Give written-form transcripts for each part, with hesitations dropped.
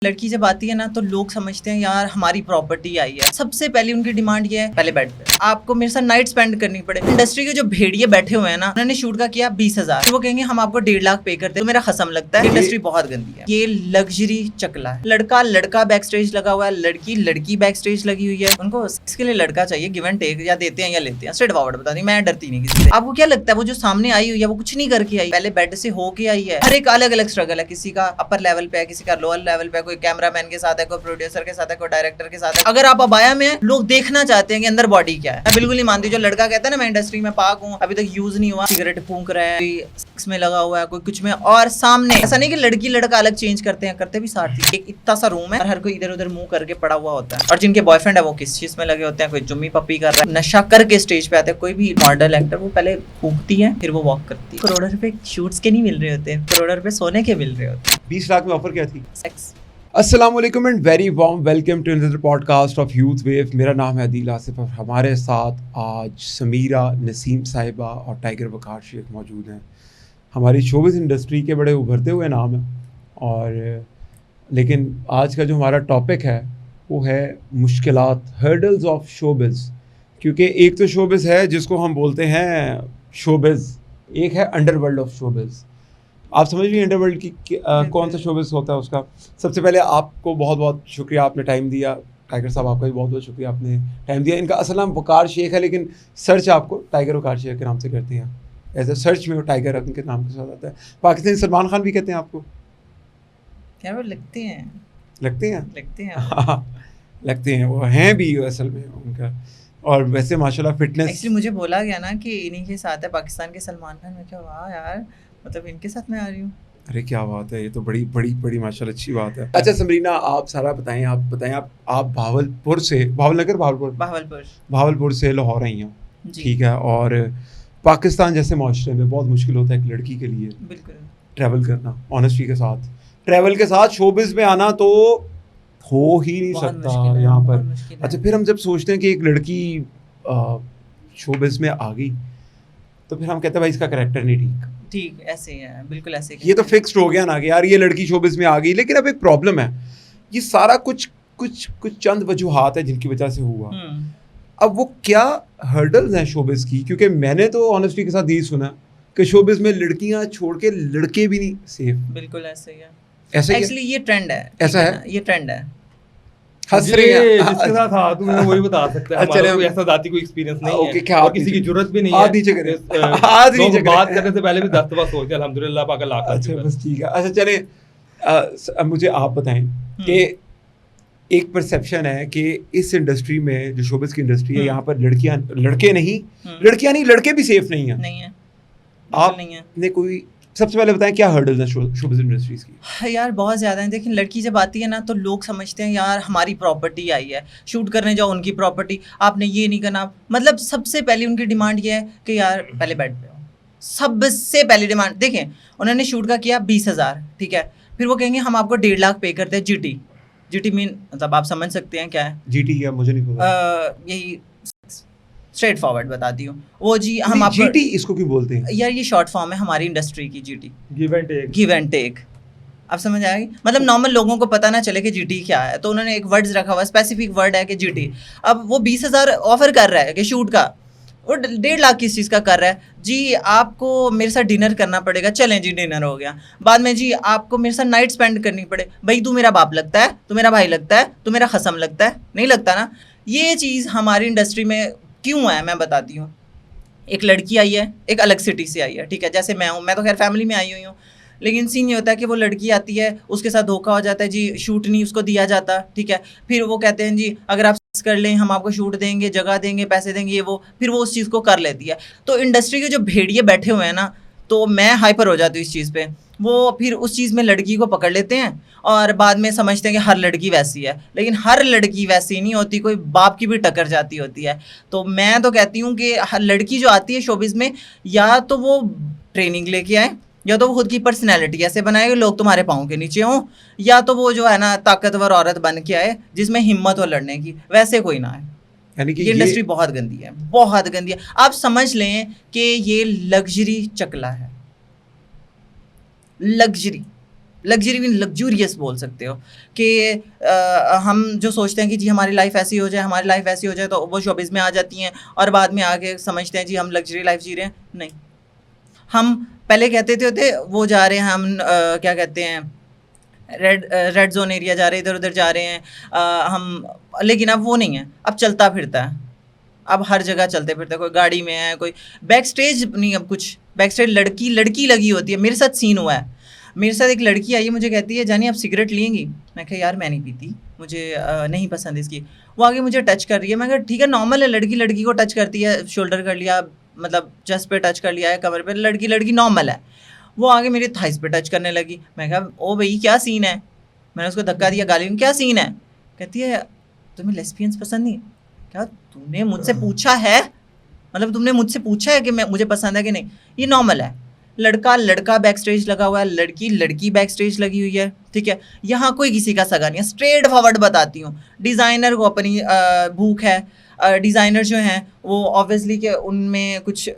लड़की जब आती है ना तो लोग समझते हैं यार हमारी प्रॉपर्टी आई है। सबसे पहले उनकी डिमांड ये है, पहले बेड पे आपको मेरे साथ नाइट स्पेंड करनी पड़े। इंडस्ट्री के जो भेड़िए बैठे हुए हैं ना, उन्होंने शूट का किया 20,000, वो कहेंगे हम आपको 1.5 लाख पे करते हैं, तो मेरा खसम लगता है। इंडस्ट्री बहुत गंदी है, ये लग्जरी चकला है। लड़का लड़का बैक स्टेज लगा हुआ है, लड़की लड़की बैक स्टेज लगी हुई है। उनको इसके लिए लड़का चाहिए, गिव एंड टेक, या देते हैं या लेते हैं। स्ट्रेट फॉरवर्ड बता दी, मैं डरती नहीं किसी से। आपको क्या लगता है वो जो सामने आई हुई है वो कुछ नहीं करके आई, पहले बेड से होके आई है। हर एक अलग अलग स्ट्रगल है, किसी का अपर लेवल पे है, किसी का लोअर लेवल पे है, कोई कैमरामैन के साथ है, कोई प्रोड्यूसर के साथ है, कोई डायरेक्टर के साथ है। अगर आप अबाया में लोग देखना चाहते हैं कि अंदर बॉडी क्या है। मैं बिल्कुल नहीं मानती जो लड़का कहता है ना मैं इंडस्ट्री में पाक हूँ, अभी तक यूज नहीं हुआ, सिगरेट फूंक रहा है, कोई में लगा हुआ है, कोई कुछ में, और सामने ऐसा नहीं कि लड़की लड़का अलग चेंज करते हैं, करते भी साथ ही। एक इतना सा रूम है और हर कोई इधर उधर मुंह करके पड़ा हुआ होता है, और जिनके बॉयफ्रेंड है वो किस चीज में लगे होते हैं, कोई जुम्मी पप्पी कर रहा है, नशा करके स्टेज पे आते हैं। कोई भी मॉडल एक्टर वो पहले फूंकती है फिर वो वॉक करती है। करोड़ों रुपए शूट्स के नहीं मिल रहे होते, करोड़ों रुपए सोने के मिल रहे होते। 20 लाख में ऑफर क्या थी? सेक्स। अस्सलाम वालेकुम and very warm welcome to another podcast of Youth Wave. मेरा नाम है अदील आसिफ और हमारे साथ आज समीरा, नसीम साहिबा और टाइगर वकार शेख मौजूद हैं। हमारी शोबिज़ इंडस्ट्री के बड़े उभरते हुए नाम हैं, और लेकिन आज का जो हमारा टॉपिक है वो है मुश्किलात, हर्डल्स ऑफ शोबिज़। क्योंकि एक तो शोबिज़ है जिसको हम बोलते हैं शोबिज़, एक है अंडरवर्ल्ड ऑफ शोबिज़। आप समझ लीजिए अंडरवर्ल्ड की कौन सा शोबिज़ होता है उसका। सबसे पहले आपको बहुत बहुत शुक्रिया, आपने टाइम दिया। टाइगर साहब आपका भी बहुत बहुत शुक्रिया, आपने टाइम दिया। इनका असल नाम वकार शेख है, लेकिन सर्च आपको टाइगर वकार शेख के नाम से करते हैं। ऐसे सर्च में वो टाइगर उनके नाम के साथ आता है। पाकिस्तानी सलमान खान भी कहते हैं आपको? क्या वो लगते हैं? लगते हैं लगते हैं, वो हैं भी असल में उनका। और वैसे माशाल्लाह फिटनेस। एक्चुअली मुझे बोला गया ना कि इन्हीं के साथ है पाकिस्तान के सलमान खान। मैं क्या वाह यार, मतलब इनके साथ मैं आ रही हूँ। अरे क्या बात है, ये तो बड़ी बड़ी बड़ी माशाल्लाह अच्छी बात है। अच्छा समरीना, आप सारा बताएं, आप भावलपुर से, भावलपुर से लाहौर आई हैं, ठीक है। और पाकिस्तान जैसे माशरे में बहुत मुश्किल होता है एक लड़की के लिए बिल्कुल ट्रैवल करना, ऑनेस्टी के साथ ट्रैवल के साथ शोबिज़ में आना तो हो ही नहीं सकता यहाँ पर। अच्छा, फिर हम जब सोचते हैं कि एक लड़की शोबिज़ में आ गई तो फिर हम कहते हैं भाई इसका कैरेक्टर नहीं ठीक, ऐसे ही है, बिल्कुल ऐसे ही। ये तो फिक्स्ड हो गया ना कि यार ये लड़की शोबिज़ में आ गई। लेकिन अब एक प्रॉब्लम है, ये सारा कुछ चंद वजूहात है जिनकी वजह से हुआ। अब वो क्या हर्डल्स हैं शोबिज़ की? क्योंकि मैंने तो ऑनेस्टी के साथ यही सुना कि शोबिज़ में लड़कियां छोड़ के लड़के भी नहीं सेफ। बिल्कुल ऐसे ही है। ऐसे एक्चुअली ये ट्रेंड है, ऐसा है, ये ट्रेंड है। हंस रहे हैं जिसके साथ था तू मैं वही बता सकता है। हमारा कोई ऐसा जाती कोई एक्सपीरियंस नहीं है, क्या और किसी की जरूरत भी नहीं है। आज नीचे करें, बात करने से पहले भी 10 दफा सोचते अल्हम्दुलिल्लाह पाक लाख। अच्छा बस ठीक है। अच्छा चले, अब मुझे आप बताएं कि एक परसेप्शन है कि इस इंडस्ट्री में, जो शोबिज़ की इंडस्ट्री है, यहाँ पर लड़कियां नहीं लड़के भी सेफ नहीं है। आपने कोई सबसे पहले बताएं क्या हर्डल्स हैं शोबिज़ इंडस्ट्रीज की? यार बहुत ज़्यादा है। देखिए लड़की जब आती है ना तो लोग समझते हैं यार हमारी प्रॉपर्टी आई है, शूट करने जाओ उनकी प्रॉपर्टी, आपने ये नहीं करना। मतलब सबसे पहले उनकी डिमांड ये है कि यार पहले बेड पे हो। सबसे पहली डिमांड देखें, उन्होंने शूट का किया 20,000, ठीक है, फिर वो कहेंगे हम आपको 1.5 लाख पे करते हैं। जीटी मीन मतलब आप समझ सकते हैं क्या है जीटी? क्या मुझे नहीं पता। यही स्ट्रेट फॉरवर्ड बताती हूँ वो जी। हम आपको जीटी इसको क्यों बोलते हैं यार? ये शॉर्ट फॉर्म है हमारी इंडस्ट्री की, जीटी, गिव एंड टेक। आप समझ आएगी? मतलब नॉर्मल लोगों को पता ना चले कि जीटी क्या है, तो उन्होंने एक वर्ड्स रखा हुआ, स्पेसिफिक वर्ड है कि जीटी। अब वो 20,000 ऑफर कर रहा है कि शूट का, वो 1.5 लाख किस चीज़ का कर रहा है जी? आपको मेरे साथ डिनर करना पड़ेगा। चलें जी, डिनर हो गया। बाद में जी आपको मेरे साथ नाइट स्पेंड करनी पड़े। भाई तू मेरा बाप लगता है, तू मेरा भाई लगता है, तू मेरा खसम लगता है? नहीं लगता ना। ये चीज़ हमारी इंडस्ट्री में क्यों है मैं बताती हूँ। एक लड़की आई है, एक अलग सिटी से आई है, ठीक है, जैसे मैं हूँ, मैं तो खैर फैमिली में आई हुई हूँ। लेकिन सीन ये होता है कि वो लड़की आती है, उसके साथ धोखा हो जाता है जी, शूट नहीं उसको दिया जाता, ठीक है। फिर वो कहते हैं जी अगर आप कर लें हम आपको शूट देंगे, जगह देंगे, पैसे देंगे, ये वो। फिर वो उस चीज़ को कर लेती है। तो इंडस्ट्री के जो भेड़िए बैठे हुए हैं ना, तो मैं हाइपर हो जाती हूँ इस चीज़ पे। वो फिर उस चीज़ में लड़की को पकड़ लेते हैं और बाद में समझते हैं कि हर लड़की वैसी है, लेकिन हर लड़की वैसी नहीं होती, कोई बाप की भी टक्कर जाती होती है। तो मैं तो कहती हूँ कि हर लड़की जो आती है शोबिज़ में, या तो वो ट्रेनिंग लेके आए, या तो वो खुद की पर्सनैलिटी ऐसे बनाए कि लोग तुम्हारे पाँव के नीचे हों, या तो वो जो है ना ताकतवर औरत बन के आए जिसमें हिम्मत हो लड़ने की, वैसे कोई ना आए। यानी कि ये इंडस्ट्री बहुत गंदी है, बहुत गंदी है। आप समझ लें कि ये लग्जरी चकला है, लग्जरी। लग्जरी भी लग्जूरियस बोल सकते हो कि हम जो सोचते हैं कि जी हमारी लाइफ ऐसी हो जाए, हमारी लाइफ ऐसी हो जाए, तो वो शोबिज़ में आ जाती हैं और बाद में आके समझते हैं जी हम लग्जरी लाइफ जी रहे हैं। नहीं, हम पहले कहते थे वो जा रहे हैं, हम क्या कहते हैं, रेड जोन एरिया जा रहे हैं, इधर उधर जा रहे हैं हम, लेकिन अब वो नहीं है, अब चलता फिरता है, अब हर जगह चलते फिरते, कोई गाड़ी में है, कोई बैक स्टेज नहीं, अब कुछ बैक स्टेज लड़की लगी होती है। मेरे साथ सीन हुआ है, मेरे साथ एक लड़की आई है, मुझे कहती है जानी आप सिगरेट लेंगी? मैं कहा यार मैं नहीं पीती, मुझे नहीं पसंद इसकी। वो आगे मुझे टच कर रही है, मैं कहा ठीक है नॉर्मल है, लड़की को टच करती है, शोल्डर कर लिया, मतलब चेस्ट पे टच कर लिया है, कमर पे, लड़की नॉर्मल है। वो आगे मेरे थाइस पे टच करने लगी। मैं कहा ओ भाई क्या सीन है? मैंने उसको धक्का दिया, गाली में, क्या सीन है? कहती है तुम्हें लेस्बियंस पसंद नहीं? क्या तूने मुझसे पूछा है? मतलब तुमने मुझसे पूछा है कि मैं मुझे पसंद है कि नहीं? ये नॉर्मल है, लड़का बैक स्टेज लगा हुआ है, लड़की बैक स्टेज लगी हुई है, ठीक है। यहाँ कोई किसी का सगा नहीं है, स्ट्रेट फॉरवर्ड बताती हूँ। डिज़ाइनर को अपनी भूख है, डिज़ाइनर जो हैं वो ऑब्वियसली कि उनमें कुछ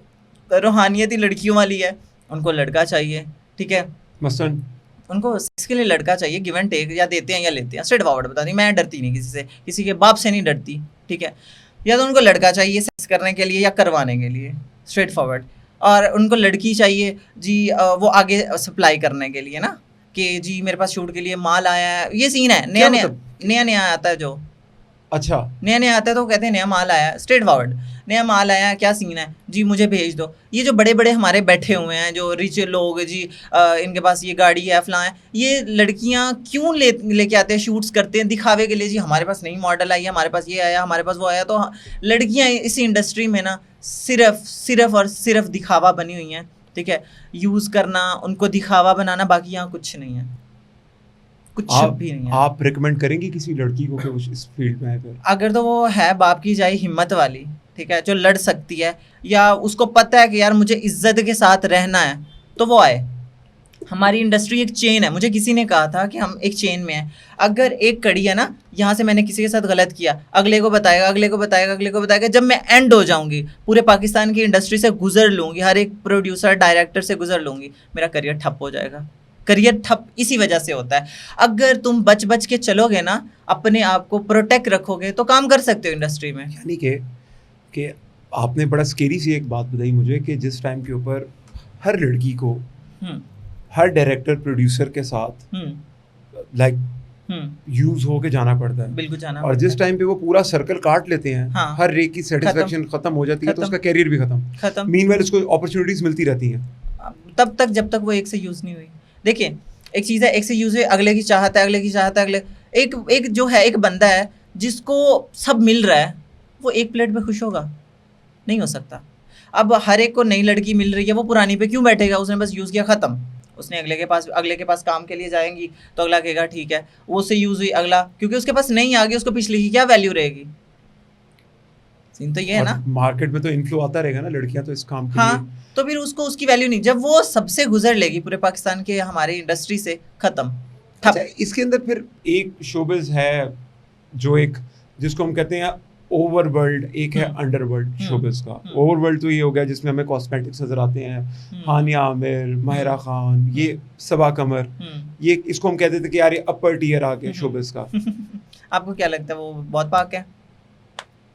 रूहानियत ही लड़कियों वाली है, उनको लड़का चाहिए, ठीक है। मसलन उनको सेक्स के लिए लड़का चाहिए, गिव एंड टेक, या देते हैं या लेते हैं, स्ट्रेट फॉरवर्ड बता दी। मैं डरती नहीं किसी से, किसी के बाप से नहीं डरती, ठीक है। या तो उनको लड़का चाहिए सेक्स करने के लिए या करवाने के लिए, स्ट्रेट फॉरवर्ड। और उनको लड़की चाहिए जी वो आगे सप्लाई करने के लिए ना, कि जी मेरे पास शूट के लिए माल आया है, ये सीन है। नया आता है जो, अच्छा नया आता है तो वो कहते हैं नया माल आया है, स्ट्रेट फॉरवर्ड, नया माल आया है, क्या सीन है जी, मुझे भेज दो। ये जो बड़े बड़े हमारे बैठे हुए हैं, जो रिच लोग जी, इनके पास ये गाड़ी है, फलां है, ये लड़कियां क्यों लेके आते हैं, शूट्स करते हैं दिखावे के लिए, जी हमारे पास नई मॉडल आई है, हमारे पास ये आया, हमारे पास वो आया। तो लड़कियां इस इंडस्ट्री में ना सिर्फ और सिर्फ दिखावा बनी हुई हैं, ठीक है। यूज़ करना, उनको दिखावा बनाना, बाकी यहाँ कुछ नहीं है, कुछ भी नहीं है। आप रिकमेंड करेंगे किसी लड़की को कि वो इस फील्ड में आए? फिर अगर तो वो है बाप की जाए हिम्मत वाली, ठीक है, जो लड़ सकती है, या उसको पता है कि यार मुझे इज्जत के साथ रहना है, तो वो आए। हमारी इंडस्ट्री एक चेन है, मुझे किसी ने कहा था कि हम एक चेन में हैं। अगर एक कड़ी है ना, यहाँ से मैंने किसी के साथ गलत किया, अगले को बताएगा, अगले को बताएगा, अगले को बताएगा, जब मैं एंड हो जाऊंगी, पूरे पाकिस्तान की इंडस्ट्री से गुजर लूँगी, हर एक प्रोड्यूसर डायरेक्टर से गुजर लूँगी, मेरा करियर ठप हो जाएगा। करियर ठप इसी वजह से होता है। अगर तुम बच के चलोगे ना, अपने आप को प्रोटेक्ट रखोगे, तो काम कर सकते हो इंडस्ट्री में। यानी कि आपने बड़ा स्केरी सी एक बात बताई मुझे कि जिस टाइम के ऊपर हर लड़की को हर डायरेक्टर प्रोड्यूसर के साथ लाइक यूज होके जाना पड़ता है, बिल्कुल जाना, और जिस टाइम पे वो पूरा सर्कल काट लेते हैं, हाँ, हर एक की सेटिस्फेक्शन खत्म हो जाती है, तो उसका कैरियर भी खत्म। मीनवाइल उसको अपॉर्चुनिटीज मिलती रहती हैं तब तक जब तक वो एक से यूज़ नहीं हुई। देखिए एक चीज़ है, एक से यूज़ हुई, अगले की चाहत है, अगले की चाहत है, अगले एक जो है, एक बंदा है जिसको सब मिल रहा है, वो एक प्लेट में खुश होगा? नहीं हो सकता। अब हर एक को नई लड़की मिल रही है, वो पुरानी पे क्यों बैठेगा? उसने बस यूज़ किया, ख़त्म। उसने अगले के पास काम के लिए जाएंगी तो अगला कहेगा ठीक है, वो उससे यूज़ हुई, अगला, क्योंकि उसके पास नहीं आ गई, उसको पिछली की क्या वैल्यू रहेगी? सीन तो ये है ना। मार्केट में तो इन्फ्लो आता रहेगा ना, लड़कियां तो इस काम के हाँ, लिए, तो फिर उसको उसकी वैल्यू नहीं, जब वो सबसे गुजर लेगी पूरे पाकिस्तान के हमारी इंडस्ट्री से, खत्म। अच्छा, इसके अंदर फिर एक शोबिज है जो एक जिसको हम कहते हैं ओवरवर्ल्ड, एक है अंडरवर्ल्ड शोबिज का। ओवरवर्ल्ड तो ये हो गया जिसमें हमें कॉस्मेटिक्स नजर आते हैं, हानिया आमिर, माहिरा खान, ये सबा कमर, ये इसको हम कहते थे कि यार ये अपर टियर आ गया शोबिज का। आपको क्या लगता है वो बहुत पाक है?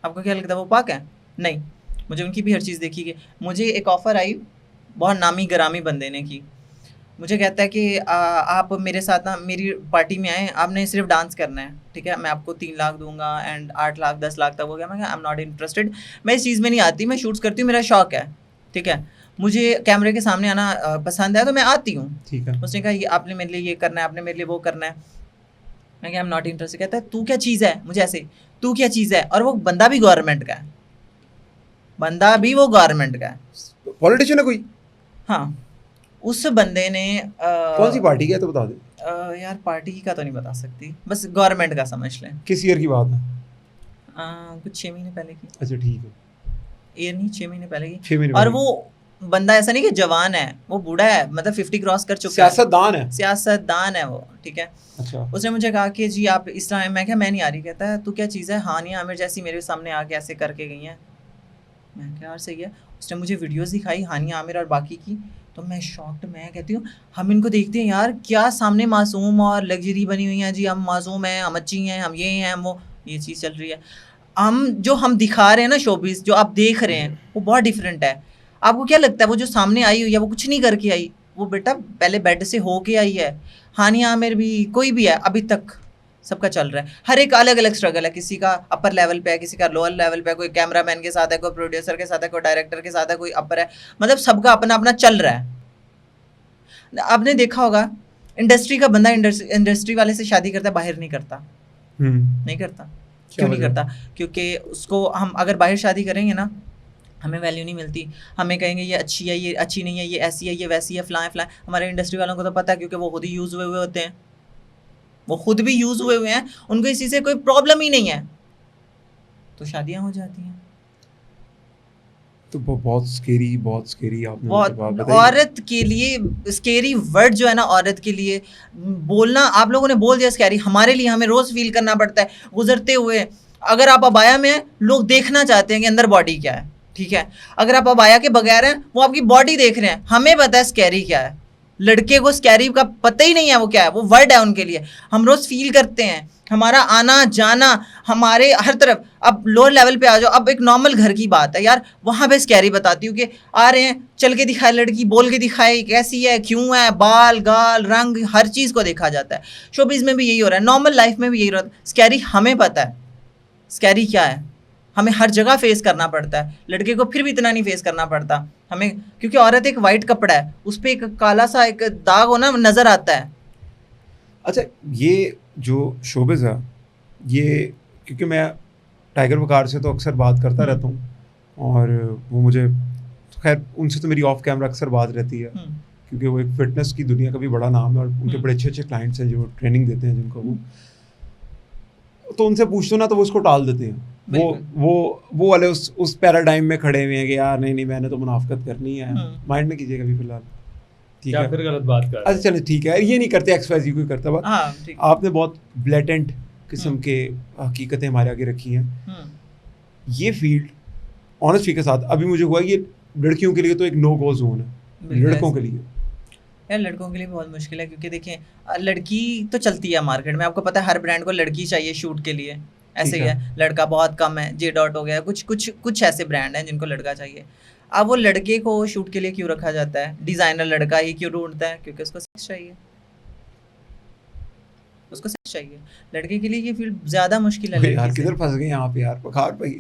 आपको क्या लगता है वो पाक है? नहीं, मुझे उनकी भी हर चीज़ देखी कि मुझे एक ऑफ़र आई बहुत नामी गरामी बंदे ने की, मुझे कहता है कि आप मेरे साथ ना मेरी पार्टी में आए, आपने सिर्फ डांस करना है, ठीक है, मैं आपको 3 लाख दूंगा एंड 8 लाख 10 लाख तक हो गया। मैं आई एम नॉट इंटरेस्टेड, मैं इस चीज़ में नहीं आती, मैं शूट्स करती हूँ, मेरा शौक है, ठीक है, मुझे कैमरे के सामने आना पसंद है, तो मैं आती हूँ, ठीक है। उसने कहा ये आपने मेरे लिए ये करना है, आपने मेरे लिए वो करना है। मैं आई एम नॉट इंटरेस्टेड। कहता है तू क्या चीज़ है? मुझे ऐसे, तू क्या चीज़ है? और वो बंदा भी गवर्नमेंट का है, बंदा भी वो गवर्नमेंट का है, पॉलिटिशियन है कोई? हाँ, उस बंदे ने कौन सी पार्टी का है तो बता दे। यार पार्टी का तो नहीं बता सकती, बस गवर्नमेंट का समझ लें। किस ईयर की बात है? कुछ 6 महीने पहले की। अच्छा ठीक है, ईयर नहीं, 6 महीने पहले की। 6 महीने और वो बंदा ऐसा नहीं कि जवान है, वो बूढ़ा है, मतलब 50 क्रॉस कर चुका है, सियासतदान है वो, ठीक है। अच्छा, उसने मुझे कहा कि जी आप इस तरह, मैं क्या मैं नहीं आ रही। कहता है तू क्या चीज़ है? हानिया आमिर जैसी मेरे सामने आके ऐसे करके गई हैं। मैं क्या यार सही है। उसने मुझे वीडियोस दिखाई हानिया आमिर और बाकी की, तो मैं शॉक्ड, मैं कहती हूँ हम इनको देखते हैं यार क्या सामने मासूम और लग्जरी बनी हुई है जी, हम मासूम हैं, हम अच्छी हैं, हम ये हैं, हम वो, ये चीज़ चल रही है। हम दिखा रहे हैं ना शोबिस, जो आप देख रहे हैं वो बहुत डिफरेंट है। आपको क्या लगता है वो जो सामने आई हुई है वो कुछ नहीं करके आई, वो बेटा पहले बेड से होके आई है। हानिया आमिर भी, कोई भी है, अभी तक सबका चल रहा है। हर एक अलग अलग स्ट्रगल है, किसी का अपर लेवल पे है, किसी का लोअर लेवल पे है, कोई कैमरामैन के साथ है, कोई प्रोड्यूसर के साथ है, कोई डायरेक्टर के साथ है, कोई अपर है, मतलब सबका अपना अपना चल रहा है। आपने देखा होगा इंडस्ट्री का बंदा इंडस्ट्री वाले से शादी करता है, बाहर नहीं करता। नहीं करता, क्यों नहीं करता? क्योंकि उसको हम अगर बाहर शादी करेंगे ना, हमें वैल्यू नहीं मिलती, हमें कहेंगे ये अच्छी है, ये अच्छी नहीं है, ये ऐसी है, ये वैसी है, फलाएं फलाएं। हमारे इंडस्ट्री वालों को तो पता है, क्योंकि वो खुद ही यूज़ हुए हुए होते हैं, वो खुद भी यूज़ हुए हुए हैं, उनको इसी से कोई प्रॉब्लम ही नहीं है, तो शादियां हो जाती हैं। तो बहुत स्केरी आपने बहुत बात बताई। औरत के लिए स्केरी वर्ड जो है ना, औरत के लिए बोलना, आप लोगों ने बोल दिया स्कैरी, हमारे लिए हमें रोज़ फील करना पड़ता है गुजरते हुए। अगर आप अबाया में हैं, लोग देखना चाहते हैं कि अंदर बॉडी क्या है, ठीक है। अगर आप अबाया के बगैर हैं, वो आपकी बॉडी देख रहे हैं, हमें पता है स्कैरी क्या है। लड़के को स्कैरी का पता ही नहीं है वो क्या है, वो वर्ड है उनके लिए। हम रोज़ फील करते हैं, हमारा आना जाना हमारे हर तरफ। अब लोअर लेवल पे आ जाओ, अब एक नॉर्मल घर की बात है यार, वहाँ पे स्कैरी बताती हूँ कि आ रहे हैं, चल के दिखाए लड़की, बोल के दिखाए कैसी है, क्यों है, बाल गाल रंग हर चीज़ को देखा जाता है। शोबिज़ में भी यही हो रहा है, नॉर्मल लाइफ में भी यही हो रहा है। स्कैरी हमें पता है स्कैरी क्या है, हमें हर जगह फेस करना पड़ता है। लड़के को फिर भी इतना नहीं फेस करना पड़ता हमें, क्योंकि औरत एक वाइट कपड़ा है, उस पर एक काला सा एक दाग होना नज़र आता है। अच्छा, ये जो शोबिज़ है, ये क्योंकि मैं टाइगर वकार से तो अक्सर बात करता रहता हूँ, और वो मुझे तो खैर उनसे तो मेरी ऑफ कैमरा अक्सर बात रहती है, क्योंकि वो एक फिटनेस की दुनिया का भी बड़ा नाम है, और उनके बड़े अच्छे अच्छे क्लाइंट्स हैं जो ट्रेनिंग देते हैं जिनको वो, तो उनसे पूछते हो ना तो वो उसको टाल देते हैं। वो वाले उस पैराडाइम में खड़े हुए हैं कि यार नहीं मैंने तो मुनाफकत करनी है। माइंड में कीजिएगा अभी फिलहाल, ठीक है, फिर गलत बात कर। अच्छा चलो ठीक है, ये नहीं करते, XYZ कोई करता बात। आपने बहुत ब्लेटेंट किस्म के हकीकतें हमारे आगे रखी हैं। ये फील्ड ऑनेस्टी के साथ अभी मुझे हुआ, ये लड़कियों के लिए तो एक नो गो जोन है, लड़कों के लिए यार लड़कों के लिए बहुत मुश्किल है, क्योंकि देखिए लड़की तो चलती है मार्केट में, आपको पता है हर ब्रांड को लड़की चाहिए शूट के लिए, ऐसे ही है। लड़का बहुत कम है, J Dot हो गया, कुछ ऐसे ब्रांड हैं जिनको लड़का चाहिए। अब वो लड़के को शूट के लिए क्यों रखा जाता है? डिज़ाइनर लड़का ही क्यों ढूंढता है? क्योंकि उसको सेक्स चाहिए, उसको सेक्स चाहिए। लड़के के लिए ये फील्ड ज़्यादा मुश्किल है। यार किधर फंस गए यहाँ पे यार, पखार भाई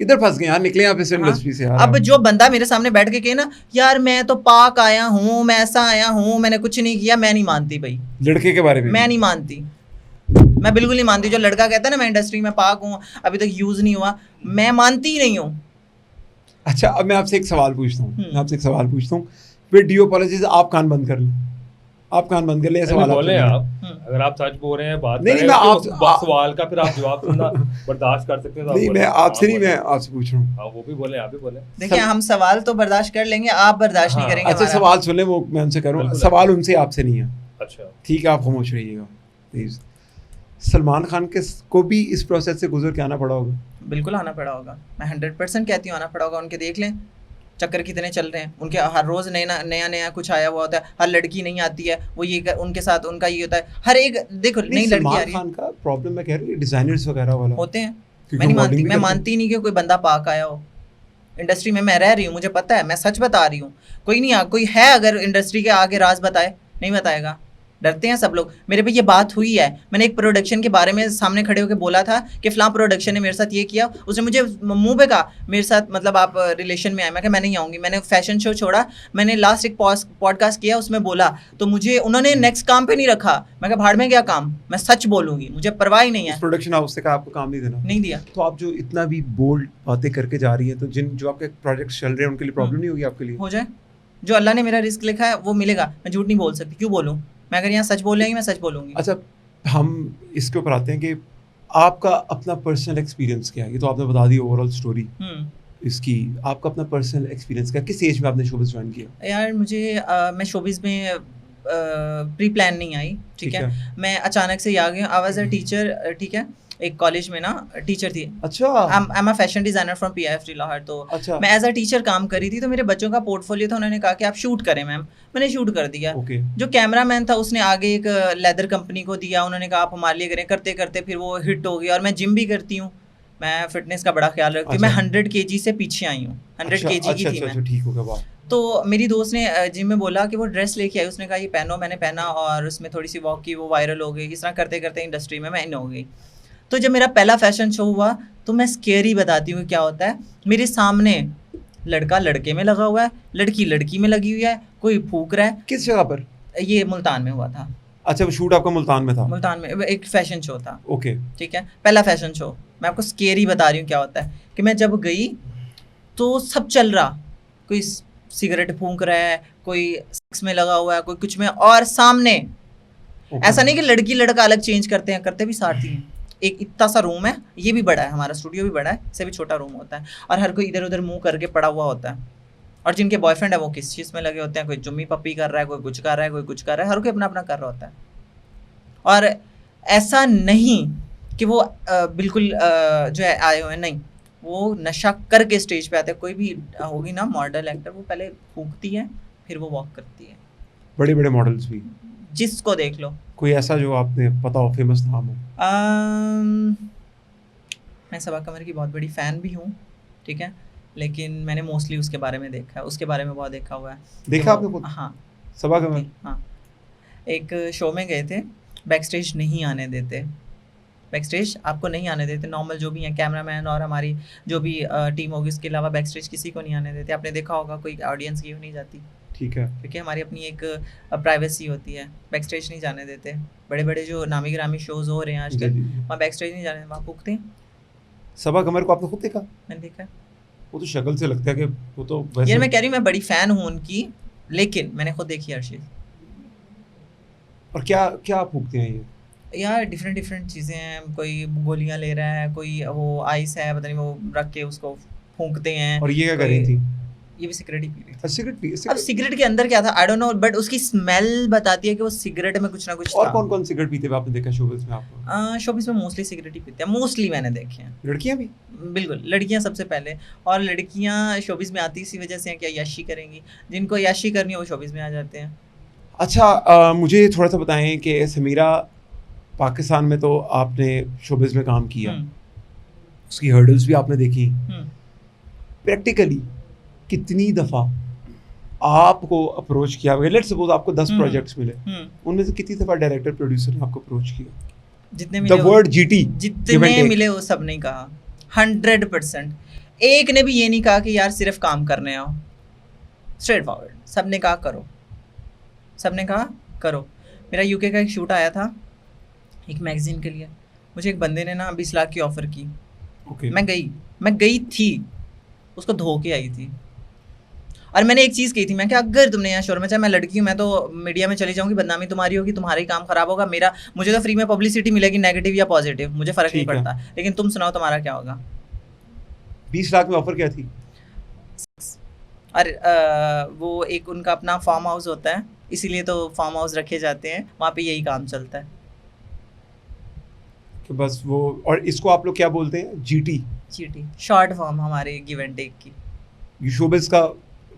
किधर फंस गए यार, निकले यहाँ पे इंडस्ट्री से यार। अब जो बंदा मेरे सामने बैठ के कहे ना यार मैं तो पाक आया हूँ, मैं ऐसा आया हूँ, मैंने कुछ नहीं किया, मैं नहीं मानती भाई। लड़के के बारे में मैं नहीं मानती, मैं बिल्कुल नहीं मानती। जो लड़का कहता है ना मैं इंडस्ट्री में पाक हूँ, अभी तक यूज़ नहीं हुआ, मैं मानती ही नहीं हूँ। अच्छा, अब मैं आपसे एक सवाल पूछता हूँ, फिर डी अपॉलॉजीज, आप कान बंद कर लें, आप कान बंद कर ले, सवाल बोले आप। अगर आप सच बोल रहे हैं, बात नहीं मैं आप सवाल का फिर आप जवाब सुनना बर्दाश्त कर सकते हैं। नहीं मैं आपसे नहीं, मैं आपसे पूछ रहा हूँ। वो भी बोले, आप भी बोले। देखिए हम सवाल तो बर्दाश्त कर लेंगे, आप बर्दाश्त नहीं करेंगे। अच्छा सवाल सुन ले, वो मैं उनसे करूँ, सवाल उनसे आपसे नहीं है। अच्छा ठीक है, आप खामोश रहिएगा प्लीज। सलमान खान को भी इस प्रोसेस से गुजर के आना पड़ा होगा? बिल्कुल आना पड़ा होगा, मैं 100% कहती हूँ आना पड़ा होगा। उनके देख लें चक्कर कितने चल रहे हैं, उनके हर रोज़ नया कुछ आया हुआ होता है, हर लड़की नहीं आती है, वो ये उनके साथ उनका ये होता है, हर एक देखो नई लड़की आ रही है। खान का प्रॉब्लम मैं कह रही हूँ डिजाइनर्स वगैरह वाला होते हैं, मैं मानती नहीं कि कोई बंदा पाक आया हो। इंडस्ट्री में मैं रह रही हूँ, मुझे पता है, मैं सच बता रही हूँ। कोई है अगर इंडस्ट्री के आगे राज बताए, नहीं बताएगा, डरते हैं सब लोग। मेरे पे ये बात हुई है, मैंने एक प्रोडक्शन के बारे में सामने खड़े होकर बोला था कि फ़लाँ प्रोडक्शन ने मेरे साथ ये किया, उसने मुझे मुंह पे कहा मेरे साथ मतलब आप रिलेशन में आए। मैं कहा मैं नहीं आऊँगी, मैंने फैशन शो छोड़ा, मैंने लास्ट एक पॉडकास्ट किया उसमें बोला, तो मुझे उन्होंने नेक्स्ट काम पे नहीं रखा। मैं कहा भाड़ में क्या काम, मैं सच बोलूँगी, मुझे परवाह ही नहीं है। प्रोडक्शन हाउस से कहा आपको काम नहीं देना, नहीं दिया। तो आप जो इतना भी बोल्ड बातें करके जा रही है, तो जो आपके प्रोजेक्ट चल रहे हैं उनके लिए प्रॉब्लम नहीं होगी आपके लिए? हो जाए, जो अल्लाह ने मेरा रिस्क लिखा है वो मिलेगा, मैं झूठ नहीं बोल सकती, क्यों बोलूँ? मैं अगर यहाँ सच बोलेंगी मैं सच बोलूँगी। अच्छा, हम इसके ऊपर आते हैं कि आपका अपना पर्सनल एक्सपीरियंस क्या है। ये तो आपने बता दी ओवरऑल स्टोरी इसकी, आपका अपना पर्सनल एक्सपीरियंस क्या, किस एज में आपने शोबिज़ ज्वाइन किया? यार मुझे मैं शोबिज़ में प्री प्लान नहीं आई, ठीक है, मैं अचानक से ही आ गई। आई वाज अ टीचर, ठीक है, एक कॉलेज में ना टीचर थी। अच्छा I am a fashion designer from PIFT Lahore. तो अच्छा मैं एज अ टीचर काम कर रही थी, तो मेरे बच्चों का पोर्टफोलियो था, उन्होंने कहा कि आप शूट करें मैम, मैंने शूट कर दिया। ओके जो कैमरामैन था उसने आगे एक लेदर कंपनी को दिया, उन्होंने कहा आप हमारे लिए करें, करते करते फिर वो हिट हो गया। और मैं जिम भी करती हूँ, मैं फिटनेस का बड़ा ख्याल रखती हूँ। मैं 100 kg से पीछे आई हूँ, 100 kg की थी मैं। ठीक हो गया वाह। तो मेरी दोस्त ने जिम में बोला कि वो ड्रेस लेके आई, उसने कहा ये पहनो, मैंने पहना और उसमें थोड़ी सी वॉक की, वो वायरल हो गई। इस तरह करते करते इंडस्ट्री में मैं इन हो गई। तो जब मेरा पहला फैशन शो हुआ तो मैं स्केरी बताती हूँ क्या होता है। मेरे सामने लड़का लड़के में लगा हुआ है, लड़की लड़की में लगी हुई है, कोई फूक रहा है। किस जगह पर? ये मुल्तान में हुआ था। अच्छा वो शूट आपका मुल्तान में था? मुल्तान में एक फैशन शो था। ओके ठीक है, पहला फैशन शो। मैं आपको स्केरी बता रही हूँ क्या होता है कि मैं जब गई तो सब चल रहा, कोई सिगरेट फूंक रहा है, कोई सेक्स में लगा हुआ है, कोई कुछ में, और सामने ऐसा नहीं कि लड़की लड़का अलग चेंज करते हैं, करते भी साथ ही हैं। एक इतना सा रूम है, ये भी बड़ा है, हमारा स्टूडियो भी बड़ा है, इससे भी छोटा रूम होता है, और हर कोई इधर उधर मुंह करके पड़ा हुआ होता है। और जिनके बॉयफ्रेंड है वो किस चीज़ में लगे होते हैं, कोई चुम्मी पप्पी कर रहा है, कोई कुछ कर रहा है, कोई कुछ कर रहा है, हर कोई अपना अपना कर रहा होता है। और ऐसा नहीं कि वो बिल्कुल जो है आए हुए, नहीं, वो नशा करके स्टेज पे आते हैं। कोई भी होगी ना मॉडल एक्टर, वो पहले फूंकती है फिर वो वॉक करती है। बड़े बड़े मॉडल्स भी, जिसको देख लो। कोई ऐसा जो आपने पता हो, फेमस नाम हो? मैं सबा कमर की बहुत बड़ी फ़ैन भी हूँ, ठीक है, लेकिन मैंने मोस्टली उसके बारे में देखा है, उसके बारे में बहुत देखा हुआ है। देखा आपने खुद? हाँ, सबा कमर? हाँ, एक शो में गए थे, बैक स्टेज नहीं आने देते, बैक स्टेज आपको नहीं आने देते, नॉर्मल जो भी हैं कैमरामैन और हमारी जो भी टीम होगी, इसके अलावा बैक स्टेज किसी को नहीं आने देते। आपने देखा होगा, कोई ऑडियंस की नहीं जाती, ठीक है, क्योंकि हमारी अपनी एक प्राइवेसी होती है, बैक स्टेज नहीं जाने देते। बड़े बड़े जो नामी गिरामी शोज़ हो रहे हैं आजकल, वहाँ बैक स्टेज नहीं जाने, वहाँ फूकते हैं। सबा कमर को आपने खुद देखा? मैंने देखा है। वो तो शक्ल से लगता है कि वो तो वैसे। यार मैं कह रही हूँ, मैं बड़ी फ़ैन हूँ उनकी, लेकिन मैंने खुद देखी हर चीज़। और क्या क्या फूकते हैं ये? यार डिफरेंट डिफरेंट चीज़ें हैं, कोई गोलियां ले रहा है, कोई वो आइस है, पता नहीं वो रख के उसको फूंकते हैं। और ये क्या कर रही थी? ये भी सिगरेट ही पी रही थी। Cigarette P? अब सिगरेट के अंदर क्या था आई डोंट नो, बट उसकी स्मेल बताती है कि वो सिगरेट में कुछ ना कुछ और था। कौन कौन सिगरेट पीते हुए आपने देखा शोबिज़ में आपको? शोबिज़ में मोस्टली सिगरेट ही पीते हैं, मोस्टली मैंने देखे हैं। लड़कियां भी? बिल्कुल, लड़कियां सबसे पहले। और लड़कियां शोबिज़ में आती इसी वजह से हैं कि याशी करेंगी, जिनको याशी करनी है वो शोबिज़ में आ जाते हैं। अच्छा मुझे थोड़ा सा बताएं कि समीरा, पाकिस्तान में तो आपने शोबिज़ में काम किया, उसकी हर्डल्स भी आपने देखी, प्रैक्टिकली कितनी दफ़ा आपको अप्रोच किया? लेट्स सपोज आपको 10 प्रोजेक्ट्स मिले, उनमें से कितनी दफ़ा डायरेक्टर प्रोड्यूसर ने आपको अप्रोच किया? जितने मिले, द वर्ड जीटी जितने मिले वो सब नहीं कहा, 100%। एक ने भी ये नहीं कहा कि यार सिर्फ काम करने आओ, स्ट्रेट फॉरवर्ड। सब ने कहा करो, सब ने कहा करो। मेरा यूके का एक शूट आया था एक मैगजीन के लिए, मुझे एक बंदे ने ना 20 लाख की ऑफ़र की। ओके। मैं गई थी, उसको धो के आई थी। और मैंने एक चीज़ कही थी, मैं कि अगर तुमने यहाँ शोर में, चाहे मैं लड़की हूँ, मैं तो मीडिया में चली जाऊँगी, बदनामी तुम्हारी होगी, तुम्हारा ही काम ख़राब होगा, मुझे तो फ्री में पब्लिसिटी मिलेगी, नेगेटिव या पॉजिटिव, मुझे फ़र्क नहीं पड़ता, लेकिन तुम सुनाओ तुम्हारा क्या होगा। 20 लाख में ऑफर क्या थी? और वो एक उनका अपना फार्म हाउस होता है, इसीलिए तो फार्म हाउस रखे जाते हैं, वहाँ पे यही काम चलता है कि बस वो। और इसको आप लोग क्या बोलते हैं? जीटी शॉर्ट फॉर्म हमारे गिव एंड टेक की, ये शोबिज़ का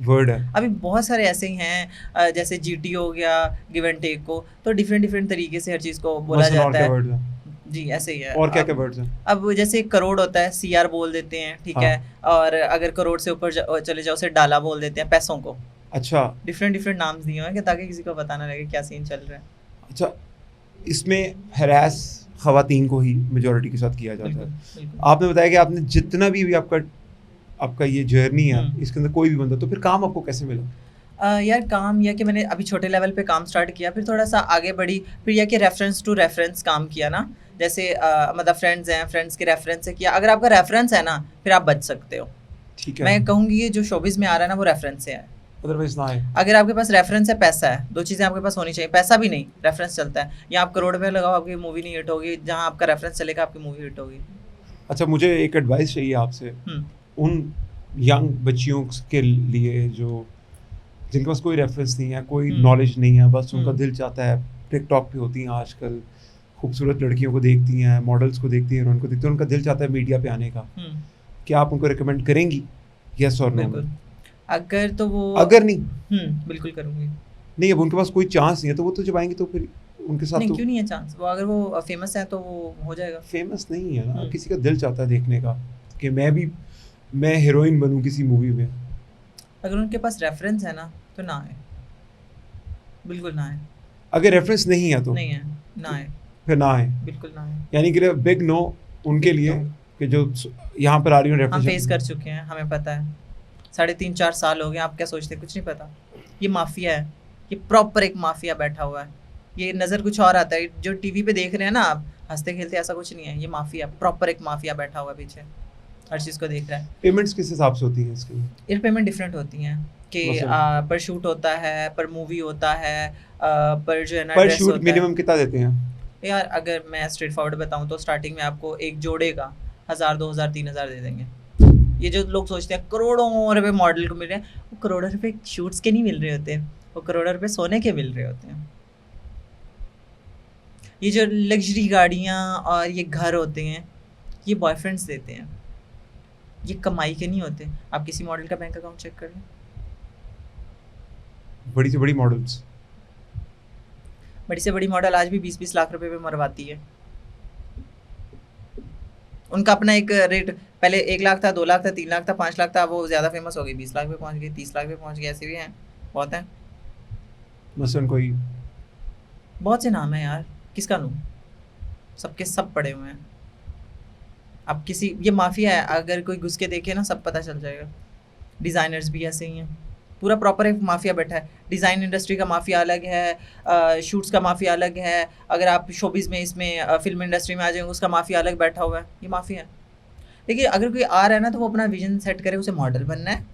वर्ड है। अभी बहुत सारे ऐसे ही हैं, जैसे जीटी हो गया, गिव एंड टेक को तो डिफरेंट तरीके से हर चीज़ को बोला जाता है। जी ऐसे ही है। और क्या क्या वर्ड्स हैं? अब जैसे एक करोड़ होता है, CR बोल देते हैं, ठीक है, और अगर करोड़ से ऊपर चले जाओ, उसे डाला बोल देते हैं, पैसों को। अच्छा, डिफरेंट नाम्स दिए हुए हैं कि ताकि किसी को पता ना लगे क्या सीन चल रहा है। अच्छा, इसमें हरास खवातीन को ही मेजॉरिटी के साथ किया जाता है। आपने बताया कि आपने जितना भी आपका ये जर्नी है, इसके अंदर कोई भी बंदा, तो फिर काम आपको कैसे मिला? यार काम यह कि मैंने अभी छोटे लेवल पे काम स्टार्ट किया, फिर थोड़ा सा आगे बढ़ी, फिर यह कि रेफरेंस टू रेफरेंस काम किया ना, जैसे मतलब फ्रेंड्स हैं, फ्रेंड्स के रेफरेंस से किया। अगर आपका रेफरेंस है ना, फिर आप बच सकते हो। ठीक है, मैं कहूँगी ये जो शोबिज़ में आ रहा है ना, वो रेफरेंस से है, अदरवाइज ना है। अगर आपके पास रेफरेंस है, पैसा है, दो चीज़ें आपके पास होनी चाहिए, पैसा भी नहीं, रेफरेंस चलता है। या आप करोड़ रुपये लगाओ, आपकी मूवी नहीं हिट होगी, जहाँ आपका रेफरेंस चलेगा आपकी मूवी हिट होगी। अच्छा, मुझे एक एडवाइस चाहिए आपसे उन यंग बच्चियों के लिए जो जिनके पास कोई रेफरेंस नहीं है, कोई नॉलेज नहीं है, बस उनका दिल चाहता है, टिकटॉक पे होती हैं आजकल, खूबसूरत लड़कियों को देखती हैं, मॉडल्स को देखती हैं, उनको देखती हैं, उनका दिल चाहता है मीडिया पे आने का, क्या आप उनको रिकमेंड करेंगी? यस और नो? बिल्कुल। अगर तो वो अगर नहीं, बिल्कुल करूँगी। नहीं अब उनके पास कोई चांस नहीं है तो वो तो जब आएंगी तो फिर उनके साथ नहीं, तो क्यों नहीं है चांस? वो अगर वो फेमस है तो वो हो जाएगा। फेमस नहीं है ना, किसी का दिल चाहता है देखने का कि मैं हीरोइन बनूं किसी मूवी में। अगर उनके पास रेफरेंस है ना तो ना आए, बिल्कुल ना आए। अगर रेफरेंस नहीं है तो नहीं है, ना आए, फिर ना आए, बिल्कुल ना आए। यानी कि बिग नो उनके लिए कि जो यहाँ पर आ रही हूँ हम फेस कर चुके हैं, हमें पता है। 3.5-4 साल हो गए, आप क्या सोचते हैं कुछ नहीं पता? ये माफिया है, ये प्रॉपर एक माफिया बैठा हुआ है। ये नज़र कुछ और आता है, जो टीवी पे देख रहे हैं ना आप हंसते खेलते, ऐसा कुछ नहीं है। ये माफिया, प्रॉपर एक माफिया बैठा हुआ है पीछे, हर चीज़ को देख रहा है। पेमेंट्स किस हिसाब से होती हैं इसके लिए? ये पेमेंट डिफरेंट होती हैं कि पर शूट होता है, पर मूवी होता है, पर जो है ना पर ड्रेस शूट होता मिनिमम कितना देते हैं? है। यार अगर मैं स्ट्रेट फॉरवर्ड बताऊं तो स्टार्टिंग में आपको एक जोड़े का 1000, 2000, 3000 दे देंगे। ये जो लोग सोचते हैं करोड़ों रुपए मॉडल को मिल रहे हैं, वो करोड़ों रुपए शूट्स के नहीं मिल रहे होते, वो करोड़ों रुपए सोने के मिल रहे होते हैं। ये जो लग्जरी गाड़ियाँ और ये घर होते हैं, ये बॉयफ्रेंड्स देते हैं, ये कमाई के नहीं होते। आप किसी मॉडल का बैंक अकाउंट चेक कर लें, बड़ी से बड़ी मॉडल्स, बड़ी से बड़ी मॉडल आज भी 20-20 लाख रुपए पे मरवाती है। उनका अपना एक रेट पहले 1 लाख था, 2 लाख था, 3 लाख था, 5 लाख था, वो ज़्यादा फेमस हो गई, 20 लाख पे पहुंच गई, 30 लाख पे पहुंच गई, ऐसे भी हैं, बहुत हैं। मसलन कोई बहुत से नाम है यार, किसका लूँ? सबके सब पड़े हुए हैं। अब किसी, ये माफिया है, अगर कोई घुस के देखे ना सब पता चल जाएगा। डिज़ाइनर्स भी ऐसे ही हैं, पूरा प्रॉपर एक माफिया बैठा है। डिज़ाइन इंडस्ट्री का माफिया अलग है, शूट्स का माफिया अलग है। अगर आप शोबिज़ में इसमें फिल्म इंडस्ट्री में आ जाएंगे, उसका माफिया अलग बैठा हुआ है। ये माफिया है। देखिए अगर कोई आ रहा है ना तो वो अपना विजन सेट करे, उसे मॉडल बनना है,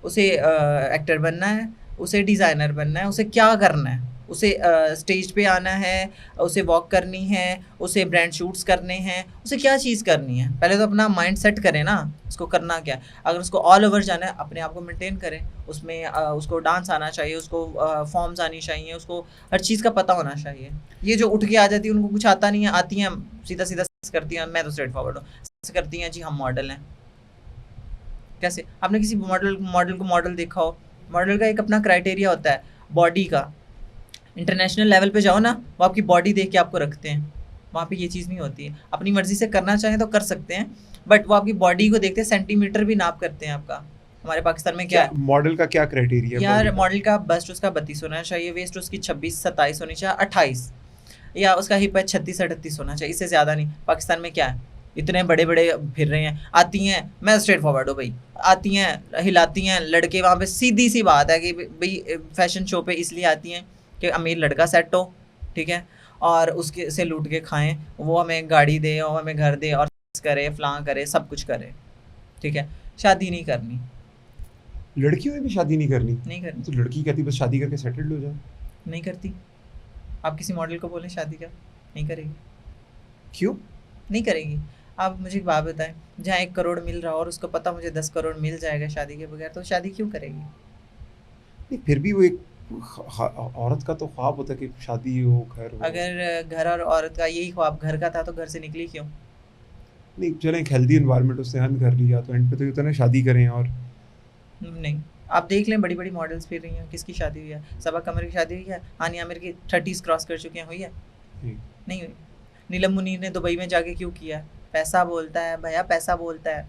उसे एक्टर बनना है, उसे डिज़ाइनर बनना है, उसे क्या करना है, उसे स्टेज पे आना है, उसे वॉक करनी है, उसे ब्रांड शूट्स करने हैं, उसे क्या चीज़ करनी है। पहले तो अपना माइंड सेट करें ना, उसको करना क्या है। अगर उसको ऑल ओवर जाना है, अपने आप को मेंटेन करें, उसमें उसको डांस आना चाहिए, उसको फॉर्म्स आनी चाहिए, उसको हर चीज़ का पता होना चाहिए। ये जो उठ के आ जाती है, उनको कुछ आता नहीं है, आती हैं सीधा सीधा करती हैं, मैं तो स्ट्रेट फॉरवर्ड हूँ, करती हैं जी हम मॉडल हैं। कैसे? आपने किसी मॉडल को मॉडल देखा हो? मॉडल का एक अपना क्राइटेरिया होता है बॉडी का। इंटरनेशनल लेवल पे जाओ ना, वो आपकी बॉडी देख के आपको रखते हैं। वहाँ पे ये चीज़ नहीं होती है। अपनी मर्जी से करना चाहें तो कर सकते हैं, बट वो आपकी बॉडी को देखते हैं, सेंटीमीटर भी नाप करते हैं आपका। हमारे पाकिस्तान में क्या है, मॉडल का क्या क्राइटेरिया? यार मॉडल का बस्ट उसका 32 होना चाहिए, वेस्ट उसकी 26-27 होनी चाहिए, 28, या उसका हिप है 36-38 होना चाहिए, इससे ज़्यादा नहीं। पाकिस्तान में क्या है, इतने बड़े बड़े फिर रहे हैं, आती हैं, मैं स्ट्रेट फॉरवर्ड हूँ भाई, आती हैं हिलाती हैं लड़के वहाँ पे। सीधी सी बात है कि भाई फैशन शो पे इसलिए आती हैं कि अमीर लड़का सेट हो, ठीक है, और उसके से लूट के खाएं, वो हमें गाड़ी दे और हमें घर दे और करे फलां करे, सब कुछ करे, ठीक है। शादी नहीं करनी, लड़कियों ने भी शादी नहीं करनी? नहीं करनी, तो लड़की कहती बस शादी करके सेटल्ड हो जाए। नहीं करती। आप किसी मॉडल को बोलें शादी का, नहीं करेगी। क्यों नहीं करेगी। आप मुझे एक बात बताएं, जहाँ 1 करोड़ मिल रहा हो और उसको पता मुझे 10 करोड़ मिल जाएगा शादी के बगैर, तो शादी क्यों करेगी? नहीं, फिर भी वो एक औरत का तो ख्वाब होता है कि शादी हो, घर हो। अगर घर और औरत का यही ख्वाब घर का था तो घर से निकली क्यों? नहीं चलें, एक हेल्दी एनवायरनमेंट उससे हल कर लिया तो एंड पे तो ये होता है ना शादी करें। और नहीं, आप देख लें बड़ी बड़ी मॉडल्स फिर रही हैं, किसकी शादी हुई है? सबा कमर की शादी हुई है, हानिया आमिर की 30s क्रॉस कर चुके हैं, हुई है? नहीं हुई। नीलम मुनीर ने दुबई में जाके क्यों किया? पैसा बोलता है भैया, पैसा बोलता है।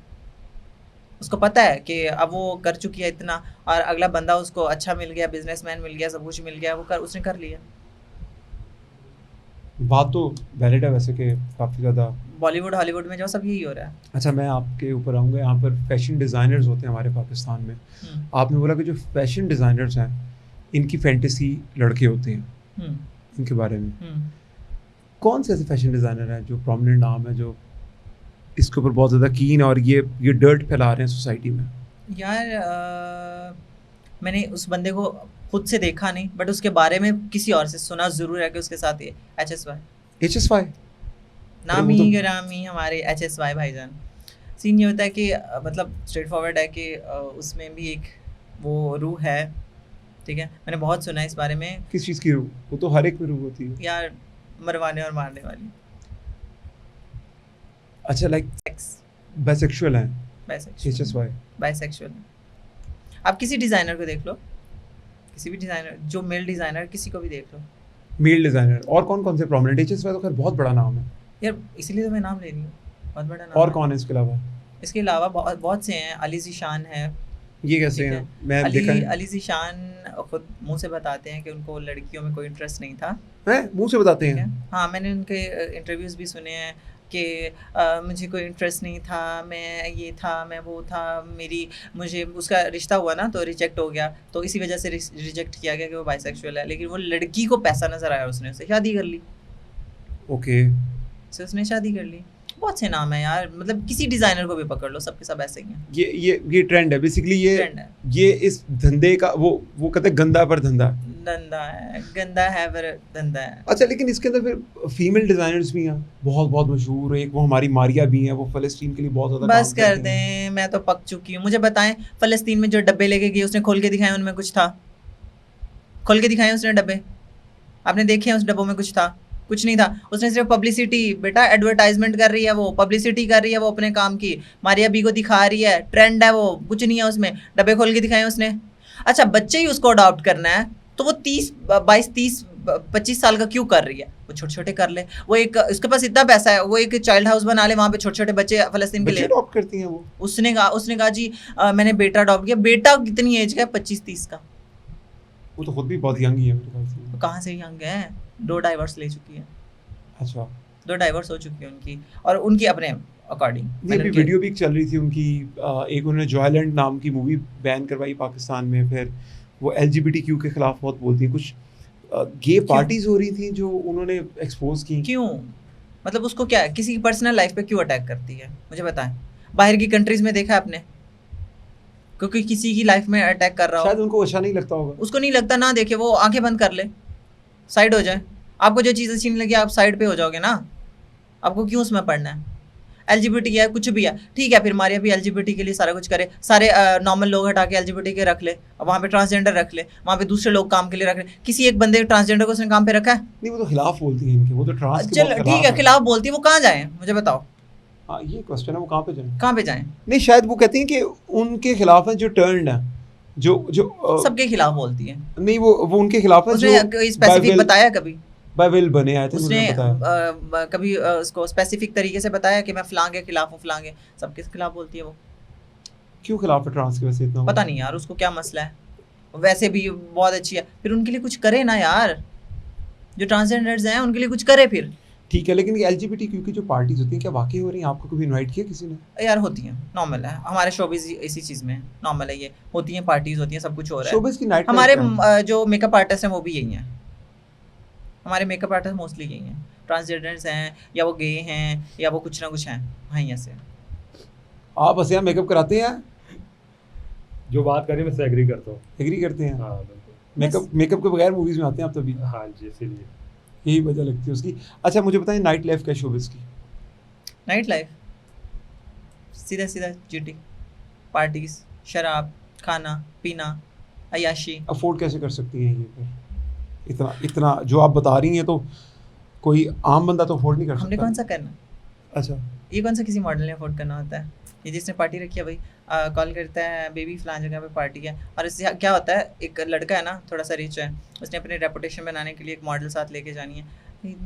उसको पता है कि अब वो कर चुकी है इतना, और अगला बंदा उसको अच्छा मिल गया, बिजनेसमैन मिल गया, सब कुछ मिल गया, उसने कर लिया। बात तो वैलिड है वैसे कि काफ़ी ज़्यादा बॉलीवुड हॉलीवुड में जो सब यही हो रहा है। अच्छा, मैं आपके ऊपर आऊँगा। यहाँ पर फैशन डिज़ाइनर्स होते हैं हमारे पाकिस्तान में। आपने बोला कि जो फैशन डिज़ाइनर्स हैं इनकी फैंटेसी लड़के होते हैं, इनके बारे में कौन से ऐसे फैशन डिज़ाइनर हैं जो प्रोमिनेंट नाम है, जो इसके ऊपर बहुत ज़्यादा कीन और ये डर्ट फैला रहे हैं सोसाइटी में? यार मैंने उस बंदे को खुद से देखा नहीं, बट उसके बारे में किसी और से सुना ज़रूर है कि उसके साथ ये HSY नाम ही गिरामी हमारे HSY भाईजान। सीन ये होता है कि मतलब स्ट्रेट फॉरवर्ड है कि उसमें भी एक वो रूह है, ठीक है। मैंने बहुत सुना है इस बारे में। किस चीज़ की रूह? वो तो हर एक में रूह होती है यार मरवाने और मारने वाली। अच्छा, लाइक सेक्स, बाइसेक्सुअल हैं, बाइसेक्सुअल, HSY। बाइसेक्सुअल। आप किसी डिज़ाइनर को देख लो, किसी भी डिज़ाइनर, जो मेल डिज़ाइनर किसी को भी देख लो मेल डिजाइनर और कौन कौन से प्रोमिनेंट? HSY तो खैर बहुत बड़ा नाम है। यार, इसीलिए तो मैं नाम ले रही हूँ, बहुत बड़ा नाम और है। कौन है इसके अलावा? इसके अलावा बहुत बहुत से हैं। अली ज़ीशान है। ये कैसे ठीक हैं? है। मैं देखा है। अली ज़ीशान खुद मुंह से बताते हैं कि उनको लड़कियों में कोई इंटरेस्ट नहीं था। हैं? मुंह से बताते ठीक है। हैं? हाँ, मैंने उनके इंटरव्यूज़ भी सुने हैं कि मुझे कोई इंटरेस्ट नहीं था, मैं ये था, मैं वो था, मुझे उसका रिश्ता हुआ ना तो रिजेक्ट हो गया, तो इसी वजह से रिजेक्ट किया गया कि वो बाइसेक्सुअल है। लेकिन वो लड़की को पैसा नज़र आया, उसने उससे शादी कर ली, ओके। उसने शादी कर ली। बहुत से नाम है यार, मतलब किसी डिज़ाइनर को भी पकड़ लो, सबके सब ऐसे ही हैं। ये ट्रेंड है बेसिकली। ट्रेंड है, ये इस धंधे का वो कहते हैं गंदा पर धंधा। धंधा है, गंदा है पर धंधा है। अच्छा, लेकिन इसके अंदर फिर फीमेल डिजाइनर्स भी हैं बहुत बहुत मशहूर। एक वो हमारी मारिया भी हैं, वो फ़लस्तीन के लिए बहुत ज़्यादा बस काम कर करती हैं। दें, मैं तो पक चुकी हूँ। मुझे बताएं, फ़लस्तीन में जो डब्बे लेके गई, उसने खोल के दिखाए, उनमें कुछ था? खोल के दिखाए उसने डब्बे? आपने देखे हैं उस डब्बों में कुछ था? कुछ नहीं था। उसने सिर्फ पब्लिसिटी, बेटा एडवर्टाइजमेंट कर रही है वो, पब्लिसिटी कर रही है वो अपने काम की। मारिया बी को दिखा रही है, ट्रेंड है वो, कुछ नहीं है उसमें। डब्बे खोल के दिखाए उसने। अच्छा, बच्चे ही उसको अडॉप्ट करना है तो वो 25 साल का क्यों कर रही है? वो छोटे छोटे कर ले। वो एक, उसके पास इतना पैसा है, वो एक चाइल्ड हाउस बना ले, वहाँ पे छोटे छोटे बच्चे फ़लस्तीन के लिए अडॉप्ट करती हैं वो। उसने कहा जी मैंने बेटा अडॉप्ट किया। बेटा कितनी एज का है? 25-30 का। वो तो खुद भी बहुत यंग ही है मेरे ख्याल से। तो कहाँ से यंग है? 2 डाइवर्स ले चुकी है, अच्छा। 2 डाइवर्स हो चुकी है उनकी, और उनकी अपने अकॉर्डिंग। नहीं, अभी वीडियो भी चल रही थी उनकी। एक उन्होंने जॉयलैंड नाम की मूवी बैन करवाई पाकिस्तान में। फिर वो LGBTQ के खिलाफ बहुत बोलती है। कुछ गे पार्टीज हो रही थी जो उन्होंने एक्सपोज की। क्यों? मतलब उसको क्या है, किसी की पर्सनल लाइफ पे क्यों अटैक करती है? मुझे बताएं। बाहर की कंट्रीज में देखा आपने क्योंकि किसी की लाइफ में अटैक कर रहा हो? शायद उनको अच्छा नहीं लगता होगा। उसको नहीं लगता ना, देखे वो आंखें बंद कर ले, साइड हो जाए। आपको जो चीज़ अच्छी नहीं लगी, आप साइड पे हो जाओगे ना। आपको क्यों उसमें पढ़ना है? LGBT है, कुछ भी है, ठीक है, फिर मारिया भी LGBT के लिए सारा कुछ करे। सारे नॉर्मल लोग हटा के LGBT के रख ले, वहाँ पे ट्रांसजेंडर रख ले, वहाँ पे दूसरे लोग काम के लिए रख ले। किसी एक बंदे ट्रांसजेंडर को उसने काम पे रखा है? नहीं, वो तो खिलाफ बोलती है इनके। वो तो ट्रांस के चल बहुत ठीक है, खिलाफ बोलती है, वो कहाँ जाए मुझे बताओ? हाँ, ये क्वेश्चन है, वो कहाँ पे जाए? कहाँ पे जाएं? नहीं, शायद वो कहती हैं कि उनके खिलाफ है जो टर्न्ड है, जो सबके खिलाफ बोलती है। नहीं, वो उनके खिलाफ है उसने जो कोई स्पेसिफिक बताया कभी? बाइबल बने आए थे, उसने बताया। कभी उसको स्पेसिफिक तरीके से बताया कि मैं फलां के खिलाफ हूँ, फलां के? सबके खिलाफ बोलती है वो। क्यों खिलाफ है ट्रांस के? वैसे इतना पता नहीं यार, उसको क्या मसला है। वैसे भी बहुत अच्छी है, फिर उनके लिए कुछ करे ना यार। जो ट्रांसजेंडर्स हैं उनके लिए कुछ करे फिर। ठीक है, लेकिन ये LGBTQ की जो पार्टीज होती हैं, क्या वाकई हो रही हैं? आपको कभी इनवाइट किया किसी ने? यार होती हैं, नॉर्मल है, हमारे शोबिज़ इसी चीज़ में नॉर्मल है। ये होती हैं, पार्टीज होती हैं, सब कुछ हो रहा है। शोबिज़ की नाइट हमारे जो मेकअप आर्टिस्ट हैं वो भी यही हैं। हमारे मेकअप आर्टिस्ट मोस्टली यही हैं, ट्रांसजेंडर्स हैं, या वो गे हैं, या वो कुछ ना कुछ हैं वहीं ऐसे। आप हंसे मेकअप कराते हैं? जो बात करें मैं से एग्री करता हूँ। एग्री करते हैं? हाँ बिल्कुल। मेकअप के बगैर मूवीज में आते हैं आप तभी? हाँ जी, इसीलिए यही वजह लगती है उसकी। अच्छा, मुझे बताएं नाइट लाइफ क्या शोबिज़ की? नाइट लाइफ सीधा सीधा GT, पार्टीज, शराब, खाना पीना, अयाशी। अफोर्ड कैसे कर सकती हैं ये फिर? इतना जो आप बता रही हैं, तो कोई आम बंदा तो अफोर्ड नहीं कर सकता। हमने कौन सा करना? अच्छा, ये कौन सा किसी मॉडल ने अफोर्ड करना होता है? ये जिसने पार्टी रखी है भाई कॉल करता है, बेबी फलां जगह पे पार्टी है। और इससे क्या होता है, एक लड़का है ना, थोड़ा सा रिच है, उसने अपने रेपुटेशन बनाने के लिए एक मॉडल साथ लेके जानी है।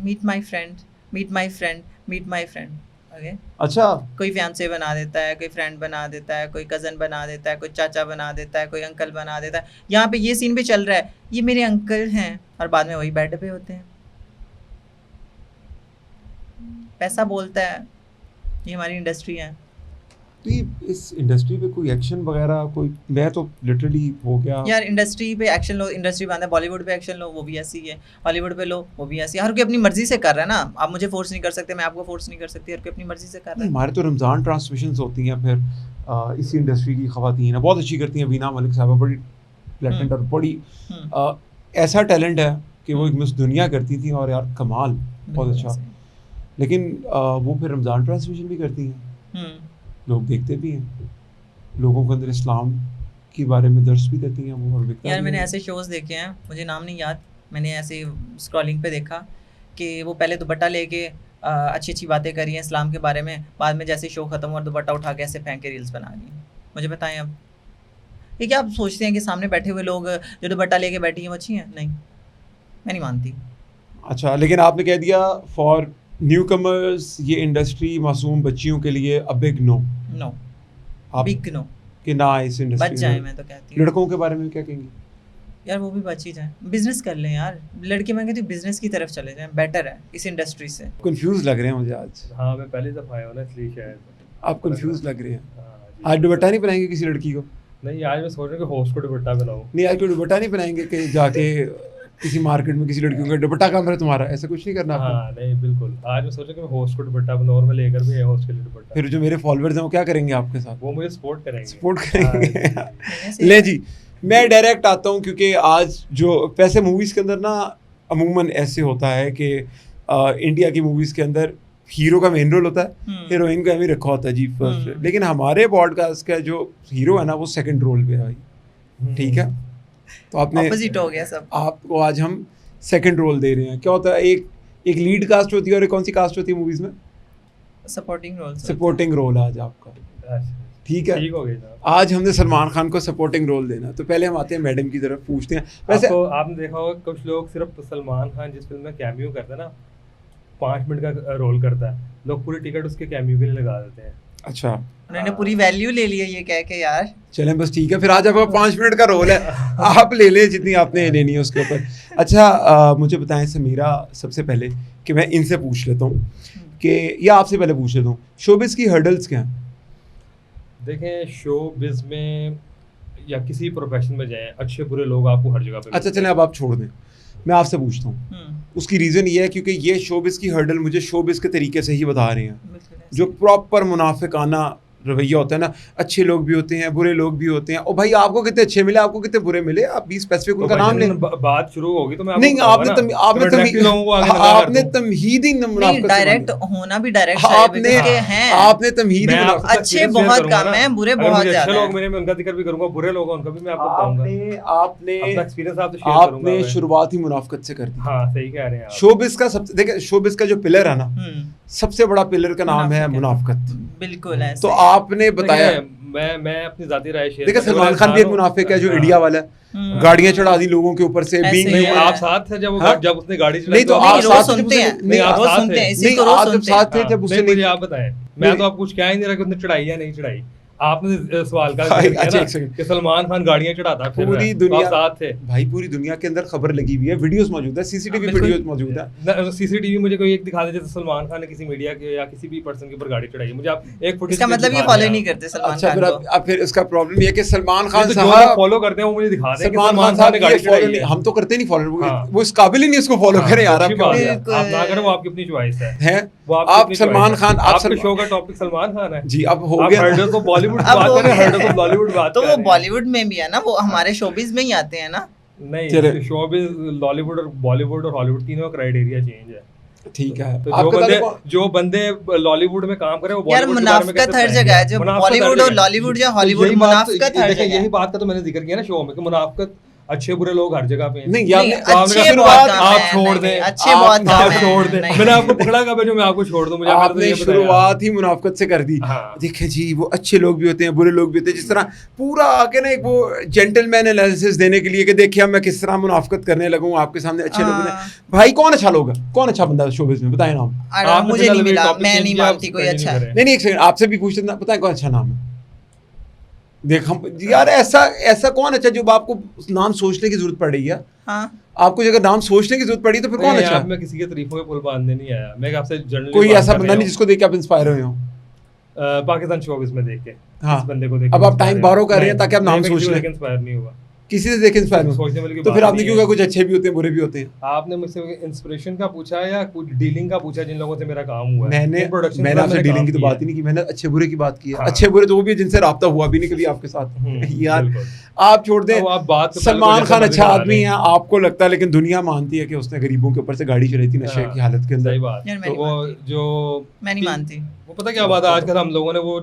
Meet my friend, meet my friend, meet my friend. Okay, अच्छा। कोई फियांसे बना देता है, कोई फ्रेंड बना देता है, कोई कज़न बना देता है, कोई चाचा बना देता है, कोई अंकल बना देता है। यहाँ पे ये सीन भी चल रहा है, ये मेरे अंकल हैं, और बाद में वही बेड पे होते हैं। पैसा बोलता है, ये हमारी इंडस्ट्री है। तो ये इस इंडस्ट्री पे कोई एक्शन वगैरह कोई? मैं तो लिटरली हो गया यार, इंडस्ट्री पे एक्शन लो, इंडस्ट्री बांधा। बॉलीवुड पे एक्शन लो, वो भी ऐसी है। हॉलीवुड पे लो, वो भी ऐसी है। हर कोई अपनी मर्जी से कर रहा है ना। आप मुझे फोर्स नहीं कर सकते, मैं आपको फोर्स नहीं कर सकती। हर कोई अपनी मर्जी से कर रहा है। हमारे तो रमज़ान ट्रांसमिशंस होती हैं, फिर इसी इंडस्ट्री की ख़वातीन है, बहुत अच्छी करती हैं। वीना मलिक साहबा बड़ी ब्लैटेंट और बड़ी ऐसा टैलेंट है कि वो एक मिस दुनिया करती थी, और यार कमाल, बहुत अच्छा। लेकिन वो फिर रमज़ान ट्रांसमिशन भी करती हैं, लोग देखते भी हैं, लोगों के अंदर इस्लाम के बारे में दर्स भी देती हैं वो। और यार मैंने ऐसे शोज़ देखे हैं, मुझे नाम नहीं याद, मैंने ऐसे स्क्रॉलिंग पे देखा कि वो पहले दुपट्टा लेके अच्छी अच्छी बातें करी हैं इस्लाम के बारे में, बाद में जैसे शो ख़त्म हुआ दुपट्टा उठा के ऐसे फेंक के रील्स बना ली। मुझे बताएं अब ये क्या आप सोचते हैं कि सामने बैठे हुए लोग जो दुपट्टा लेके बैठी हैं वो अच्छी हैं? नहीं, मैं नहीं मानती। अच्छा, लेकिन आपने कह दिया फॉर न्यू कमर्स ये इंडस्ट्री मासूम बच्चियों के लिए अ बिग नो। नो, आप बिग नो, कि ना इस बच इंडस्ट्री जाए। में मैं तो कहती हूँ लड़कों के बारे में क्या कहेंगे? यार वो भी बच ही जाए, बिजनेस कर लें यार। लड़के मैं कहती हूँ बिजनेस की तरफ चले जाएं, बेटर है इस इंडस्ट्री से। कंफ्यूज लग रहे हैं मुझे आज। हाँ मैं पहली दफ़ा आया हूँ ना इसलिए शायद आप कंफ्यूज लग रहे हैं। हाँ, जी। आज दुपट्टा नहीं पहनाएंगे किसी लड़की को? नहीं आज मैं सोच रहा हूँ कि होस्ट को दुपट्टा बनाऊँ। नहीं, आज कोई दुपट्टा नहीं पहनाएंगे कहीं जाके किसी मार्केट में किसी लड़कियों का दुपट्टा कम है तुम्हारा, ऐसा कुछ नहीं करना आपको। हाँ नहीं बिल्कुल, आज मैं सोच रहा हूँ कि मैं होस्ट को दुपट्टा बनाऊँ और मैं लेकर भी आया होस्ट के लिए दुपट्टा। फिर जो मेरे फॉलोअर्स हैं वो क्या करेंगे आपके साथ? वो मुझे सपोर्ट करेंगे। सपोर्ट करेंगे। ऐसे- ले जी, मैं डायरेक्ट आता हूँ क्योंकि आज जो वैसे मूवीज़ के अंदर ना अमूमन ऐसे होता है कि इंडिया की मूवीज़ के अंदर हीरो का मेन रोल होता है, हीरोइन का भी रखा होता है जी फर्स्ट, लेकिन हमारे पॉडकास्ट का जो हीरो है ना वो सेकंड रोल पे है भाई। ठीक है, तो आपने ऑपोजिट हो गया सब। आपको आज हम सेकंड रोल दे रहे हैं। क्या होता है, एक लीड कास्ट होती है और एक कौन सी कास्ट होती है मूवीज़ में? Supporting role. सपोर्टिंग रोल आज आपका। अच्छा, ठीक है, ठीक हो गई जनाब। आज हमने सलमान खान को सपोर्टिंग रोल देना। तो पहले हम आते हैं मैडम की तरफ, पूछते हैं वैसे आपको आपने देखा होगा कुछ लोग सिर्फ सलमान खान जिस फिल्म में कैमियो करते हैं ना 5 मिनट का रोल करता है, लोग पूरी टिकट उसके कैमियो के लिए लगा देते हैं। अच्छा उन्होंने पूरी वैल्यू ले ली है ये कह के यार। चलें बस ठीक है, फिर आज आपका 5 मिनट का रोल है, आप ले लें जितनी आपने लेनी है उसके ऊपर। अच्छा मुझे बताएं समीरा, सबसे पहले कि मैं इनसे पूछ लेता हूँ कि या आपसे पहले पूछ लेता हूँ, शोबिज़ की हर्डल्स क्या हैं? देखें शो बिज में या किसी प्रोफेशन में जाएं, अच्छे बुरे लोग आपको हर जगह पे अच्छा चलें अब आप छोड़ दें, मैं आपसे पूछता हूँ। उसकी रीज़न ये है क्योंकि ये शोबिज़ की हर्डल मुझे शोबिज़ के तरीके से ही बता रहे हैं, जो प्रॉपर मुनाफिकाना रवैया होता है ना, अच्छे लोग भी होते हैं बुरे लोग भी होते हैं। और भाई आपको कितने अच्छे मिले, आपको कितने बुरे मिले, आप भी स्पेसिफिक उनका नाम लें। बात शुरू होगी तो मैं नहीं, आपने तमहीदी मुनाफिकत डायरेक्ट होना भी डायरेक्ट आपने तमहीदी अच्छे बहुत कम है, बुरे बहुत ज्यादा अच्छे लोग मेरे में उनका जिक्र भी करूंगा, बुरे लोग उनका भी मैं आपको बताऊंगा। आपने अपना एक्सपीरियंस आपसे शेयर करूंगा। आपने शुरुआत ही मुनाफिकत से कर दी। हाँ सही कह रहे हैं आप। शोबिज़ का सबसे देखिए, शोबिज़ का जो पिलर है ना, सबसे बड़ा पिलर का नाम है मुनाफिकत। बिल्कुल है। तो आपने बताया, मैं अपनी जाती राय शेयर देखिए सलमान खान भी एक मुनाफिक है जो इंडिया वाला है, गाड़ियां चढ़ा दी लोगों के ऊपर से। नहीं आप साथ थे जब उसने गाड़ी चलाई? नहीं तो आप साथ सुनते हैं, नहीं आप सुनते हैं, नहीं आप जब साथ थे जब उसने मुझे आप बताएं, मैं तो आपको कुछ क्या ही नहीं रहा कि उसने चढ़ाई या नहीं चढ़ाई। आपने सवाल का कि सलमान खान गाड़ियां चढ़ाता है, पूरी दुनिया साथ थे भाई, पूरी दुनिया के अंदर खबर लगी हुई है, वीडियोस मौजूद है, सीसीटीवी वीडियोस मौजूद है। सीसीटीवी मुझे कोई एक दिखा दे जैसे सलमान खान ने किसी मीडिया के या किसी भी पर्सन के ऊपर गाड़ी चढ़ाई, मुझे आप एक फुटेज। इसका मतलब ये फॉलो नहीं करते सलमान अच्छा खान को। अब फिर इसका प्रॉब्लम ये है कि सलमान खान जो साहब फॉलो करते हैं वो मुझे दिखा दें कि सलमान खान ने गाड़ी चढ़ाई है। हम तो करते नहीं फॉलो, हाँ। वो इस काबिल ही नहीं उसको फॉलो करें यार। अच्छी बात है, आप ना करें, वो आपकी अपनी चॉइस है। वो आप सलमान खान, आपके शो का टॉपिक सलमान खान है जी। अब हो गया हर्डल को बॉलीवुड बात करें, हर्डल को बॉलीवुड बात तो वो बॉलीवुड में भी है ना, वो हमारे शोबिज में ही आते हैं ना। नहीं, शोबिज लॉलीवुड और बॉलीवुड और हॉलीवुड तीनों का क्राइटेरिया चेंज है। ठीक है, तो जो बंदे लॉलीवुड में काम करे वो यार मुनाफिकत हर जगह है, जो बॉलीवुड और लॉलीवुड या हॉलीवुड मुनाफिकत हर जगह है। यही बात का तो मैंने जिक्र किया ना शो में कि मुनाफिकत अच्छे बुरे लोग हर जगह पे हैं। नहीं अच्छे शुरुआत आप छोड़ दें, अच्छे बहुत आप छोड़ दें। मैंने आपको पकड़ा कब है जो मैं आपको छोड़ दूं? मुझे आपने शुरुआत ही मुनाफिकत से कर दी। हाँ। देखिए जी, वो अच्छे लोग भी होते हैं बुरे लोग भी होते हैं, जिस तरह पूरा आके ना एक वो जेंटलमैन एनालिसिस देने के लिए कि देखिए मैं किस तरह मुनाफिकत करने लगूं आपके सामने अच्छे लोग हैं। भाई कौन अच्छा लोग है, कौन अच्छा बंदा है शोबिज़ में, बताएं नाम। मुझे नहीं मिला, मैं नहीं मानती कोई अच्छा। नहीं एक सेकंड, आपसे भी पूछ लेना, बताएं कौन अच्छा नाम है। देख हम यार ऐसा कौन अच्छा जो आपको नाम सोचने की जरूरत पड़ रही है। हाँ। आपको अगर नाम सोचने की जरूरत पड़ी तो फिर कौन अच्छा है? मैं किसी के तारीफों के पुल बांधने नहीं आया, मैं आपसे जनरली कोई ऐसा बंदा नहीं जिसको देख के आप इंस्पायर हुए हो पाकिस्तान शोबिज़ में देख के। हाँ। इस बंदे को देख अब आप टाइम बारो कर रहे हैं ताकि आप नाम सोच लें। इंस्पायर नहीं हुआ किसी से देख इंस्पायर हो, तो फिर आपने क्यों कहा कुछ अच्छे भी होते हैं बुरे भी होते हैं? आपने मुझसे इंस्पिरेशन का पूछा या कुछ डीलिंग का पूछा जिन लोगों से मेरा काम हुआ है? मैंने आपसे डीलिंग की तो बात ही नहीं की, मैंने अच्छे बुरे की बात की है। हाँ। अच्छे बुरे तो वो भी जिनसे राब्ता हुआ भी नहीं कभी आपके साथ। यार आप छोड़ दें, सलमान खान अच्छा आदमी है आपको लगता है, लेकिन दुनिया मानती है कि उसने गरीबों के ऊपर से गाड़ी चलाई थी नशे की हालत के अंदर। तो वो जो मैं नहीं मानती, वो पता क्या बात है, आजकल हम लोगों ने वो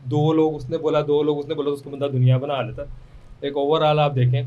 दो लोग उसने बोला, उसको बंदा दुनिया बना लेता। एक ओवरऑल आप देखें,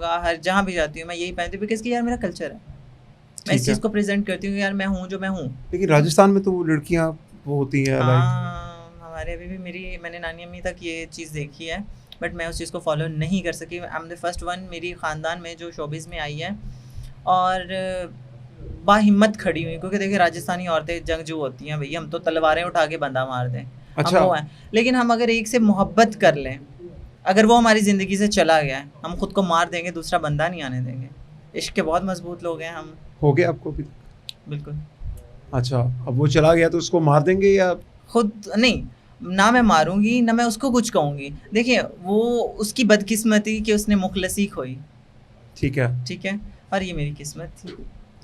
होगा, हर जहाँ भी जाती हूँ मैं यही पहनती हूँ बिकॉज कि यार मेरा कल्चर है। मैं इस ठीक है। चीज़ को प्रेजेंट करती हूँ कि यार मैं हूँ जो मैं हूँ। लेकिन राजस्थान में तो वो लड़कियां वो होती हैं लाइक हाँ, हमारे अभी भी मैंने नानी अम्मी तक ये चीज़ देखी है, बट मैं उस चीज़ को फॉलो नहीं कर सकी। I am the first one मेरी ख़ानदान में जो शोबिज़ में आई है और बाहिम्मत खड़ी हुई, क्योंकि देखिए राजस्थानी औरतें जंगजू होती हैं भैया, हम तो तलवारें उठा के बंदा मार दें, अच्छा। हम वो हैं। लेकिन हम अगर एक से मोहब्बत कर लें, अगर वो हमारी ज़िंदगी से चला गया है, हम खुद को मार देंगे, दूसरा बंदा नहीं आने देंगे। इश्क के बहुत मजबूत लोग हैं हम। हो गया आपको अभी? बिल्कुल। अच्छा, अब वो चला गया तो उसको मार देंगे या खुद नहीं, ना मैं मारूंगी ना मैं उसको कुछ कहूँगी। देखिए वो उसकी बदकिस्मती कि उसने मुखलसी खोई, ठीक है, ठीक है, और ये मेरी किस्मत थी।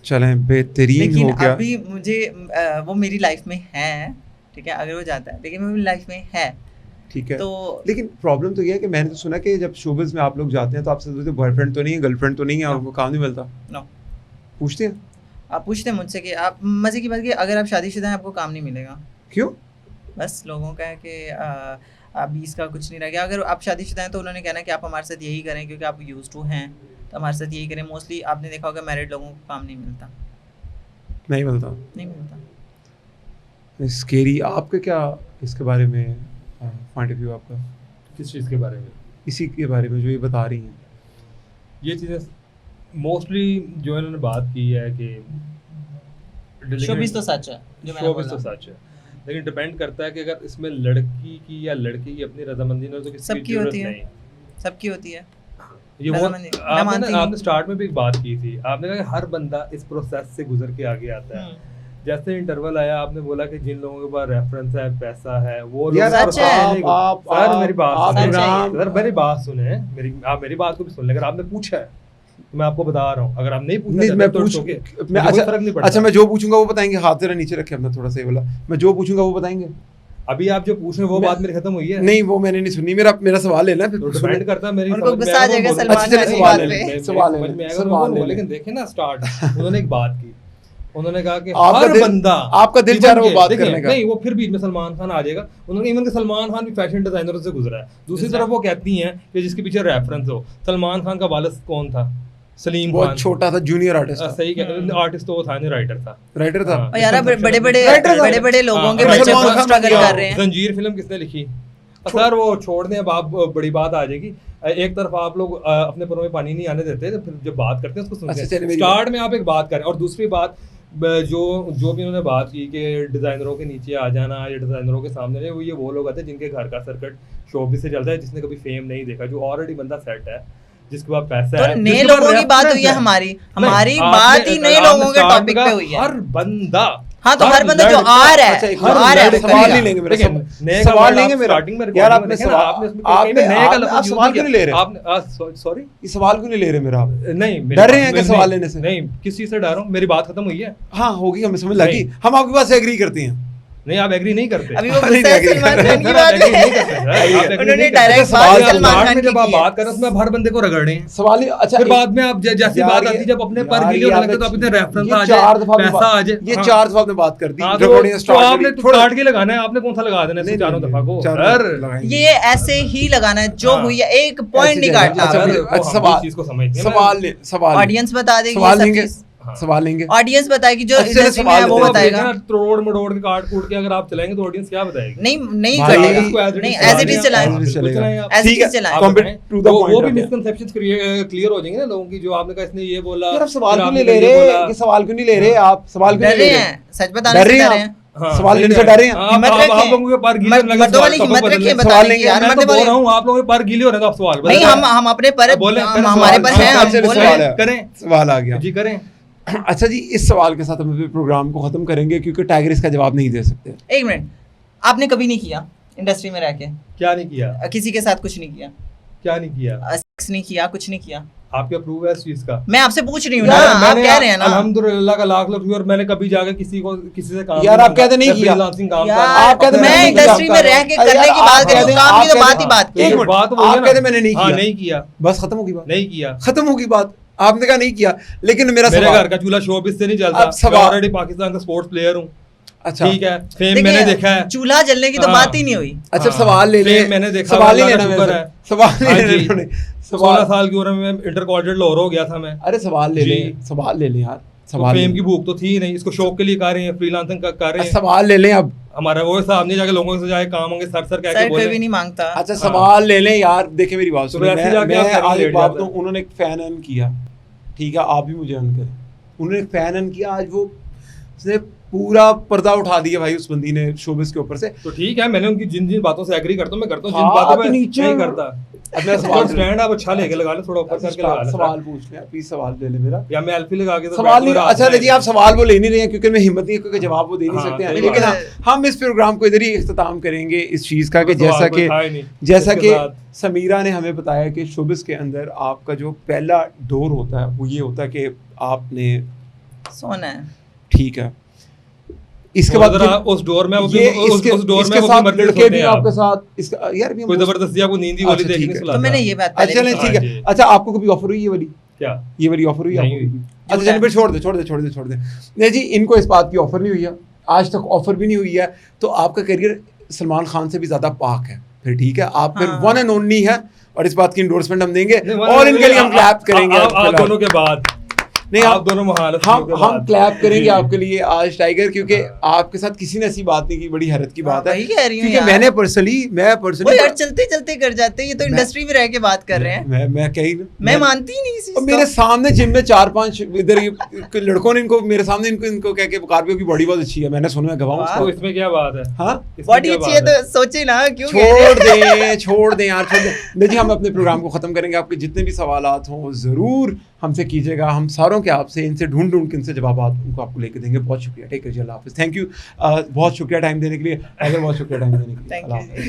चलें बेहतरीन लेकिन हो गया। अभी मुझे वो मेरी लाइफ में है, ठीक है, अगर वो जाता है, लेकिन वो मेरी लाइफ में है। ठीक है, तो लेकिन प्रॉब्लम तो ये है कि मैंने तो सुना कि जब शोबिज़ में आप लोग जाते हैं तो आपसे पूछते बॉयफ्रेंड तो नहीं है, गर्लफ्रेंड तो नहीं है और No. उनको काम नहीं मिलता? नो, पूछते हैं आप पूछते हैं मुझसे कि आप, मज़े की बात कि अगर आप शादीशुदा हैं आपको काम नहीं मिलेगा। क्यों? बस लोगों का है कि अभी इसका कुछ नहीं रह गया। अगर आप शादीशुदा हैं तो उन्होंने कहना कि आप हमारे साथ यही करें क्योंकि आप यूज्ड टू हैं, तो हमारे साथ यही करें। मोस्टली आपने देखा होगा मैरिड लोगों को काम नहीं मिलता, नहीं मिलता। नहीं मिलता। स्केरी। आपके क्या इसके बारे में पॉइंट ऑफ व्यू आपका, किस चीज़ के बारे में? इसी के बारे में जो ये बता रही हैं? ये चीज़ें मोस्टली जो इन्होंने बात की है कि शोबिज़ तो सच है, जो मैंने शोबिज़ तो बोला। सच है, लेकिन डिपेंड करता है कि अगर इसमें लड़की की या लड़के की अपनी रजामंदी नहीं हो तो किसी सबकी की जरूरत होती है। नहीं। सबकी होती है। ये वो रजामंदी मैं मानती आपने हूँ। आपने स्टार्ट में भी एक बात की थी, आपने कहा कि हर बंदा इस प्रोसेस से गुजर के आगे आता है। जैसे इंटरवल आया आपने बोला कि जिन लोगों के पास रेफरेंस है, पैसा है, वो लोग यार सच है। सर मेरी बात आप सुने, इमरान- सर मेरी बात सुने, आप मेरी बात को भी सुन ले। अगर आपने पूछा है तो मैं आपको बता रहा हूँ, अगर आप नहीं पूछना नहीं, चाहते मैं तो पूछ it's okay, मैं मुझे कोई फर्क नहीं पड़ता। अच्छा मैं जो पूछूंगा वो बताएंगे। हाथ जरा नीचे रखे अपना थोड़ा सा, ये वाला। मैं जो पूछूंगा वो बताएंगे? अभी आप जो पूछ रहे हैं वो मैं- बात मेरी खत्म हुई है। नहीं, वो मैंने नहीं सुनी। मेरा सवाल लेना फिर तो सुनो। डिपेंड करता है मेरी उनको समझ में गुस्सा आ आएगा जाएगा तो बोल- सलमान अच्छा, चलिए खान की सवाल बात ले पे। लें। सवाल ले समझ लें, में आएगा तो सवाल बोलूंगा, ले लेकिन लें। देखें ना स्टार्ट उन्होंने एक बात की, उन्होंने कहा कि आपका हर दिल- बंदा, आपका दिल even चाह रहा है वो के- बात देखिए, करने का। नहीं वो फिर बीच में सलमान खान आ जाएगा। उन्होंने इवन के सलमान खान भी फैशन डिजाइनरों से गुजरा है। दूसरी तरफ वो कहती हैं कि जिसके पीछे रेफरेंस हो। सलमान खान का वालिद कौन था? सलीम खान। बहुत छोटा था, जूनियर आर्टिस्ट था। सही कह, आर्टिस्ट तो वो था नहीं, राइटर था। राइटर था। हाँ, और यार misconception बड़े बड़े Writer था। बड़े बड़े लोगों के हाँ, बच्चे सलमान बहुत खान स्ट्रगल बन गया। कर रहे हैं। जंजीर फिल्म किसने लिखी? सर वो छोड़ दें, अब आप बड़ी बात आ जाएगी। एक तरफ आप लोग अपने परों में पानी नहीं आने देते, तो फिर जब बात करते हैं उसको सुनते अच्छा, हैं। चलिए, मेरी स्टार्ट में आप एक बात करें, और दूसरी बात जो भी उन्होंने बात की कि डिजाइनरों के नीचे आ जाना या डिजाइनरों के सामने नहीं, वो लोग आते हैं जिनके घर का सर्किट शोबिज़ से चलता है, जिसने कभी फेम नहीं देखा, जो ऑलरेडी बंदा सेट है, जिसके पास पैसा है। तो नए जिसके पास लोगों की बात reference हुई है हमारी नहीं, बात आपने- ही नए आपने लोगों के start टॉपिक में पे कहा, हुई है। हर बंदा, हाँ, तो हर बंदा जो लड़का- आ रहा है, अच्छा, एक जो आ रहा है, सवाल करेगा। नहीं लेंगे मेरा। देखिए, नए का सवाल word लेंगे आप मेरा। starting में यार recording आपने में देखे ना, सवाल आपने उसमें कहीं पे नए का आप लफ्ज़ use सवाल क्यों किया। नहीं ले रहे? आपने सॉरी, ये सवाल क्यों नहीं ले रहे मेरा आप? नहीं डर रहे हैं क्या सवाल लेने से? नहीं, किस चीज से डर रहा हूँ? मेरी बात खत्म हुई है? हाँ होगी, हमें समझ लगी। नहीं। हम आपकी बात से एग्री करते हैं। नहीं, आप एग्री नहीं करते। अभी वो नहीं, गुस्सा है नहीं, सलमान नहीं, खान की सर, बात आप agree नहीं पे। करते, सर, आप agree उन्होंने नहीं करते। डायरेक्ट सवाल बात यार, सलमान स्टार्ट खान में की जब आप की है। बात कर रहे हैं उसमें हर बंदे को रगड़ रहे हैं। सवाल ही अच्छा फिर बाद में आप जैसी यार बात ये- आती है, जब अपने पर यार गिले ये होने लगते आपने- तो अपने रेफरेंस ये आ चार जाए, दफा पैसा आ जाए। ये हाँ। 4 दफा आपने बात कर दी। हाँ, recording तो start आपने करी। तो काट के लगाना है, आपने कौन सा लगा देना है नहीं, चारों नहीं, दफा को? चारों सर लगाएंगे। ये ऐसे ही लगाना है, जो हाँ। हुई है, एक पॉइंट नहीं ऐसे काटना। अच्छा, सर, फिर- वो हम सवाल- इस चीज को समझते हैं। सवाल ले, सवाल ले। ऑडियंस बता देगी सवाल ये सब लेंगे, चीज़। हाँ। सवाल लेंगे। ऑडियंस बताएगी, जो अच्छा, इंडस्ट्री में सवाल है वो लेते हैं। बताएगा। तोड़ मड़ोड़ के काट कूट के अगर आप चलाएंगे तो ऑडियंस क्या बताएगी? नहीं नहीं भाई, करेगा, इसको as it नहीं is एज इट इज चलाएं चलाएं। आप, बिल्कुल चलेगा। चलाएं आप। As it ठीक is है, चलाएं। आप Compare बताएं। to the वो point भी of view। मिसकंसेप्शंस क्लियर हो जाएंगे ना लोगों की, जो आपने कहा इसने ये बोला, यार आप सवाल फिर क्यों आपने नहीं ले कहा ये रहे? बोला। कि सवाल क्यों नहीं ले रहे आप? सवाल क्यों डर नहीं ले रहे रहे? हैं, सच बताने डर से रहे हैं डर रहे हैं। आप? हाँ, सवाल सही लेने कह से रहे डर हैं। रहे हैं? आप हिम्मत आप रखें। लोगों के पर गीले होने लगे, मर्दों वाली सवाल हिम्मत टॉपिक रखें, बदलने। सवाल बताने नहीं- की यार, मैं तो मर्दों बोल वाली। रहा हूँ आप लोगों के पर गीले हो रहे हैं तो आप सवाल नहीं, बदलें। हम अपने पर, बोलें, हम पहले हमारे सवाल- पर हैं, हम चलिए, बोल सवाल रहे है। हैं। करें सवाल आ गया। जी, करें। अच्छा जी, इस सवाल के साथ हम अपने प्रोग्राम को खत्म करेंगे क्योंकि टाइगर इसका जवाब नहीं दे सकते। एक मिनट, आपने कभी नहीं किया इंडस्ट्री में रह के? क्या नहीं किया? किसी के साथ कुछ नहीं किया? क्या नहीं किया? सेक्स नहीं किया, कुछ नहीं किया? आपके अप्रूव है इस चीज का? मैं आपसे पूछ रही हूँ ना, यार, आप मैंने कह रहे हैं ना। अल्हम्दुलिल्लाह का लाख लाख शुक्र, मैंने कभी जाकर किसी से काम यार, नहीं आप कहते नहीं मैं किया। freelancing काम कर यार, रहा हूँ, आप कहते अपने मैंने मैं नहीं काम इंडस्ट्री कर में रहा रह हूँ। के अरे करने यार, की आप बात कर रही कहते- हूँ, काम की आप तो बात ही कहते- बात की। एक मिनट, बात वही है आप ना। कहते मैंने नहीं हाँ, किया। नहीं किया, बस खत्म होगी बात। नहीं किया। खत्म होगी बात। आपने कहा नहीं किया, लेकिन मेरा मेरे सवाल घर का चूल्हा शोबिस से नहीं अब चलता, सवाल- मैं ऑलरेडी पाकिस्तान का स्पोर्ट्स प्लेयर हूँ। अच्छा ठीक है, फेम देखिए, मैंने देखा है। चूल्हा जलने की तो हाँ। बात ही नहीं हुई। अच्छा, हाँ, सवाल ले ले। फेम मैंने देखा, सवाल नहीं अल्लाह का लेना शुक्र मेरे है। से। सवाल नहीं हाँ लेना जी। उन्होंने। 16 साल की उम्र में इंटर कॉलेज लाहौर हो गया था मैं। अरे सवाल ले जी। ले, सवाल ले ले यार। सवाल फेम की भूख तो थी ही नहीं, इसको शौक के लिए कर रहे हैं, फ्रीलांसिंग कर रहे हैं। सवाल ले लें अब। हमारा वो हिसाब नहीं जाके लोगों से जाए काम होंगे सर कह के सर कोई बोले। भी नहीं मांगता। अच्छा सवाल ले लें यार, देखिए मेरी बात तो सुनिए, वैसे जाके आप मैं करेंगे आज एक लेट बात जाता तो उन्होंने एक फैन अर्न किया, ठीक है आप भी मुझे अर्न करें, उन्होंने एक फैन अर्न किया, आज वो उसने पूरा पर्दा उठा दिया भाई उस बंदी ने शोबिस के ऊपर से। तो ठीक है, मैंने उनकी जिन जिन बातों से एग्री करता हूँ मैं करता हूँ, जिन हाँ, बातों में नीचे- नहीं करता। अब मेरा सवाल स्टैंड आप अच्छा लेके लगा लो, थोड़ा ऊपर करके लगा लो। सवाल पूछ लें प्लीज, सवाल ले ले मेरा। या मैं एल्फी लगा के तो सवाल नहीं, बैठ के अच्छा जी आप सवाल वो ले नहीं रहे हैं क्योंकि मैं हिम्मत नहीं है, क्योंकि जवाब वो दे नहीं हाँ, सकते हैं, सही लेकिन बात है। हम इस प्रोग्राम को इधर ही इख्तिताम करेंगे इस चीज़ का कि तो जैसा सवाल कोई कि था ही नहीं। जैसा इसके कि साथ- समीरा ने हमें बताया कि शोबिस के अंदर आपका जो पहला डोर होता है वो ये होता है कि आपने सोना है। ठीक है, इसके वो बाद जरा उस डोर में ये इसके उस डोर में इसके वो साथ मर्जी लड़के सोते भी हैं आपके आप। साथ इसका यार भी हम कोई जबरदस्ती आपको नींद ही वाली अच्छा, देखने ठीक है। सुलाता तो मैंने है। ये बात अच्छा पहले चलें नहीं ठीक हाँ है। जी। अच्छा आपको कभी ऑफर हुई ये वाली, क्या ये वाली ऑफर हुई नहीं आपको हुई। कभी? अच्छा चलिए फिर छोड़ दे नहीं जी, इनको इस बात की ऑफर नहीं हुई है, आज तक ऑफर भी नहीं हुई है, तो आपका करियर सलमान खान से भी ज्यादा पाक है, फिर ठीक है आप फिर हाँ। वन एंड ओनली है, और इस बात की इंडोर्समेंट हम देंगे नहीं, और इनके लिए हम क्लैप करेंगे। आप दोनों के बाद नहीं आप दोनों महारत हम क्लैप करेंगे जी। आपके लिए आज टाइगर, क्योंकि आपके साथ किसी ने ऐसी बात नहीं की, बड़ी हैरत की बात है, वही कह रही हूँ क्योंकि यार। मैं वो पर्सनली यार चलते चलते कर जाते हैं, ये तो इंडस्ट्री में रह के बात कर रहे हैं। मैं कही मैं मानती ही नहीं इस चीज और को। मेरे सामने जिम में 4-5 इधर लड़कों ने इनको मेरे सामने इनको कह के कार्बियो की बॉडी बहुत अच्छी है, मैंने सुना है गवाह वाह। तो उसका। इसमें क्या बात है? हाँ इसमें बॉडी क्या अच्छी बात है तो सोचे ना क्यों कह रहे हैं? छोड़ दें यार, छोड़ दें। नहीं जी हम अपने प्रोग्राम को खत्म करेंगे, आपके जितने भी सवालात हों जरूर हमसे कीजिएगा, हम सारों के आपसे इनसे ढूंढ के इनसे जवाब उनको आपको लेके देंगे। बहुत शुक्रिया, टेक केयर, अल्लाह हाफिज़, थैंक यू, बहुत शुक्रिया टाइम देने के लिए, अगर बहुत शुक्रिया टाइम देने के लिए, Thank अल्लाह you. हाफिज़।